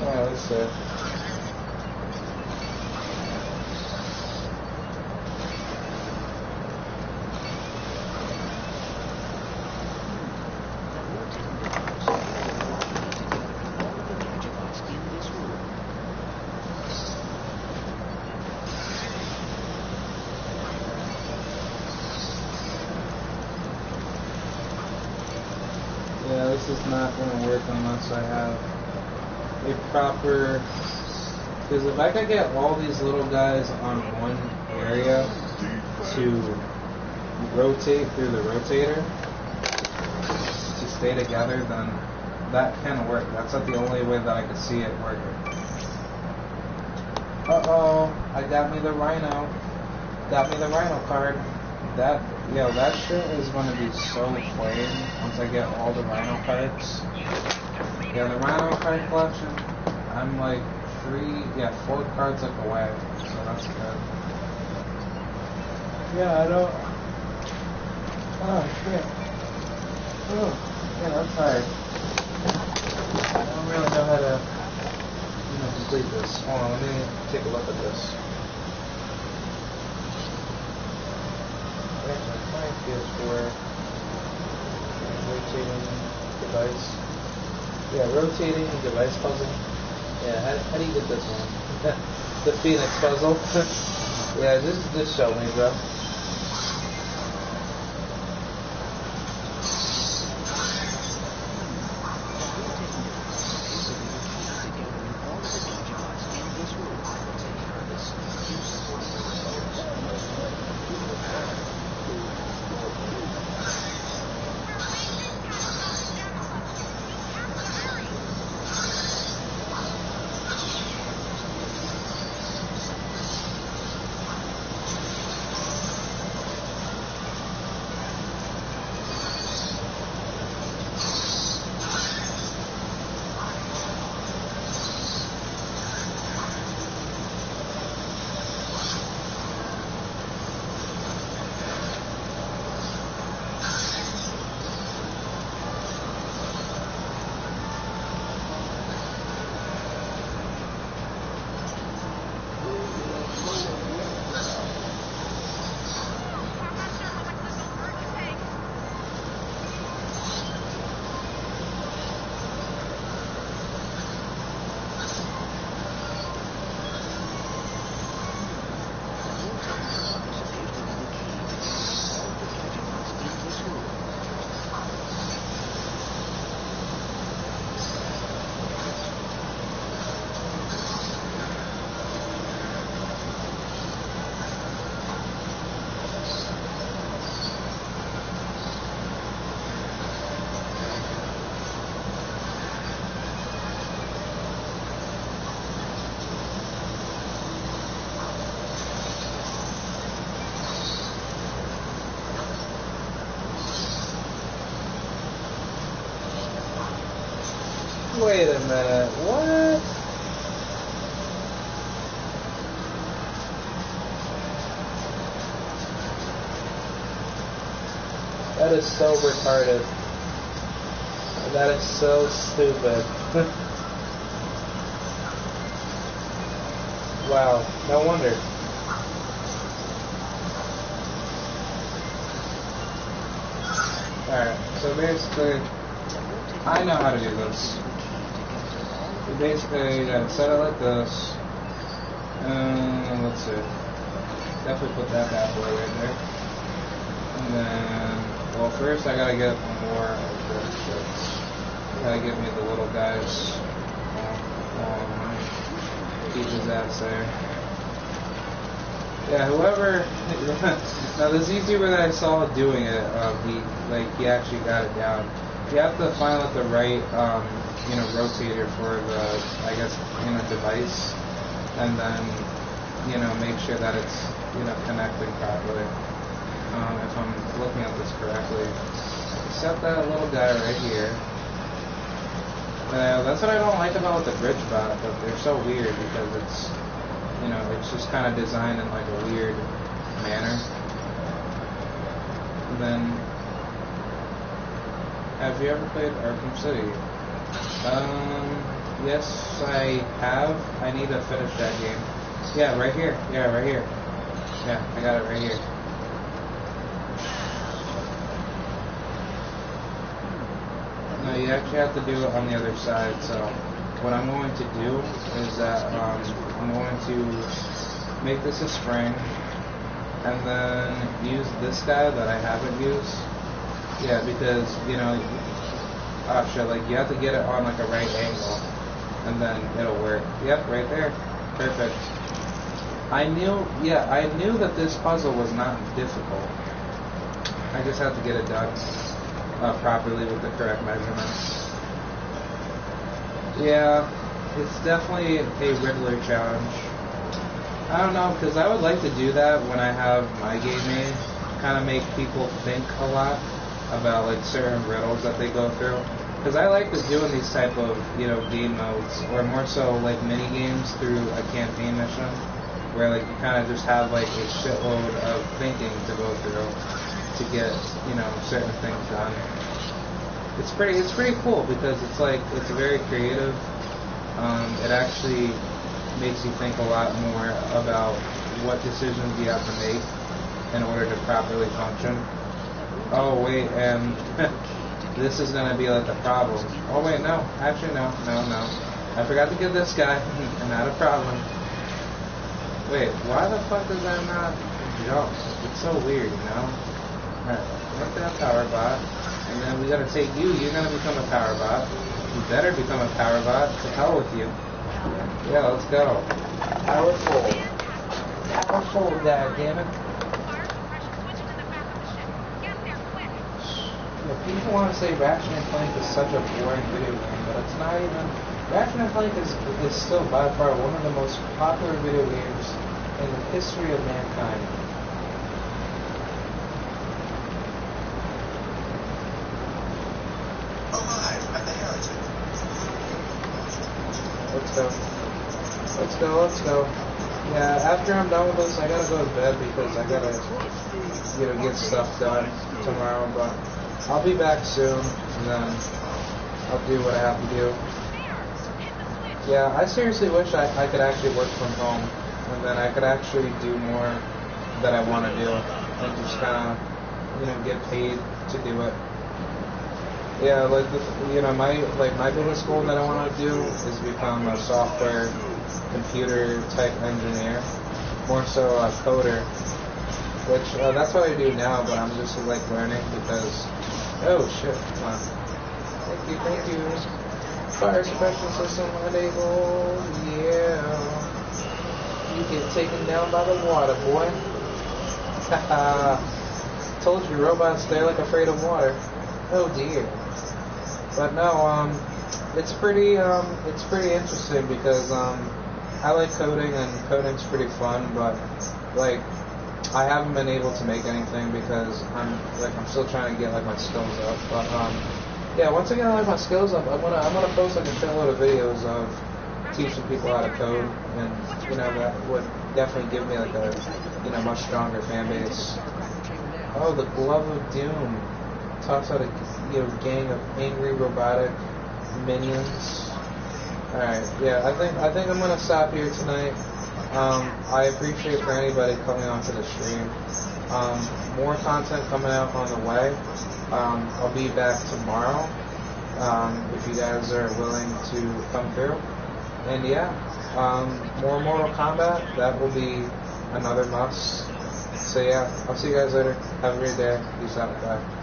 Yeah, let's see. Yeah, this is not going to work unless I have a proper... Because if I could get all these little guys on one area to rotate through the rotator to stay together, then that can work. That's not the only way that I could see it working. Uh-oh, I got me the Rhino. Got me the Rhino card. That shit is going to be so plain once I get all the Rhino cards. Yeah, the Rhino card collection, I'm like 4 cards like away, so that's good. Yeah, I don't... Oh, shit. Oh, yeah, that's hard. I don't really know how to, complete this. Hold on, let me take a look at this. PS4 rotating device. Yeah, rotating device puzzle. Yeah, how do you get this one? The Phoenix puzzle. Yeah, just show me, bro. Wait a minute, what? That is so retarded. That is so stupid. Wow, no wonder. Alright, so basically, I know how to do this. You basically gotta set it like this. Let's see. Definitely put that bad boy right there. And then, well, first I gotta get more of this shit. Gotta get me the little guys. Keep his ass there. Yeah, whoever. Now, this YouTuber that I saw doing it, he actually got it down. You have to find the right, rotator for the, device, and then, make sure that it's, connecting properly. If I'm looking at this correctly. Set that little guy right here. That's what I don't like about the bridge bot, but they're so weird because it's, it's just kind of designed in like a weird manner. And then, have you ever played Arkham City? Yes, I have. I need to finish that game. Yeah, right here. Yeah, right here. Yeah, I got it right here. No, you actually have to do it on the other side. So what I'm going to do is that I'm going to make this a spring and then use this guy that I haven't used. Yeah, because, you know, oh shit, like you have to get it on like a right angle and then it'll work. Yep, right there. Perfect. I knew that this puzzle was not difficult. I just have to get it done properly with the correct measurements. Yeah, it's definitely a Riddler challenge. I don't know, because I would like to do that when I have my game made. Kind of make people think a lot about like certain riddles that they go through. Because I like doing these type of, you know, game modes, or more so like mini games through a campaign mission, where like you kind of just have like a shitload of thinking to go through to get, you know, certain things done. It's pretty cool because it's like it's very creative. It actually makes you think a lot more about what decisions you have to make in order to properly function. Oh wait, and this is gonna be like the problem. Oh wait, no, actually no. I forgot to get this guy. Not a problem. Wait, why the fuck does that not jump? It's so weird, you know? Alright, make that power bot. And then we gotta take you. You're gonna become a power bot. You better become a power bot. To hell with you. Yeah, let's go. Powerful. Powerful, goddammit. People want to say Ratchet and Clank is such a boring video game, but it's not even. Ratchet and Clank is still by far one of the most popular video games in the history of mankind. Let's go. Yeah, after I'm done with this, I gotta go to bed because I gotta, you know, get stuff done tomorrow, but I'll be back soon, and then I'll do what I have to do. Yeah, I seriously wish I could actually work from home, and then I could actually do more that I want to do, and just kind of, you know, get paid to do it. Yeah, like, you know, my biggest goal that I want to do is become a software, computer type engineer, more so a coder, which, that's what I do now, but I'm just, like, learning because, oh shit, come on. Thank you. Fire suppression system enabled, yeah. You get taken down by the water, boy. Haha. Told you, robots, they're like afraid of water. Oh dear. But no, it's pretty interesting because, I like coding and coding's pretty fun, but, like, I haven't been able to make anything because I'm still trying to get like my skills up. But yeah, once I get like my skills up, I'm gonna post like a shitload of videos of teaching people how to code, and you know that would definitely give me like a, you know, much stronger fan base. Oh, the Glove of Doom talks about a, you know, gang of angry robotic minions. All right, yeah, I think I'm gonna stop here tonight. I appreciate for anybody coming onto the stream. More content coming out on the way. I'll be back tomorrow if you guys are willing to come through. And yeah, more Mortal Kombat, that will be another must. So yeah, I'll see you guys later. Have a great day. Peace out. Bye.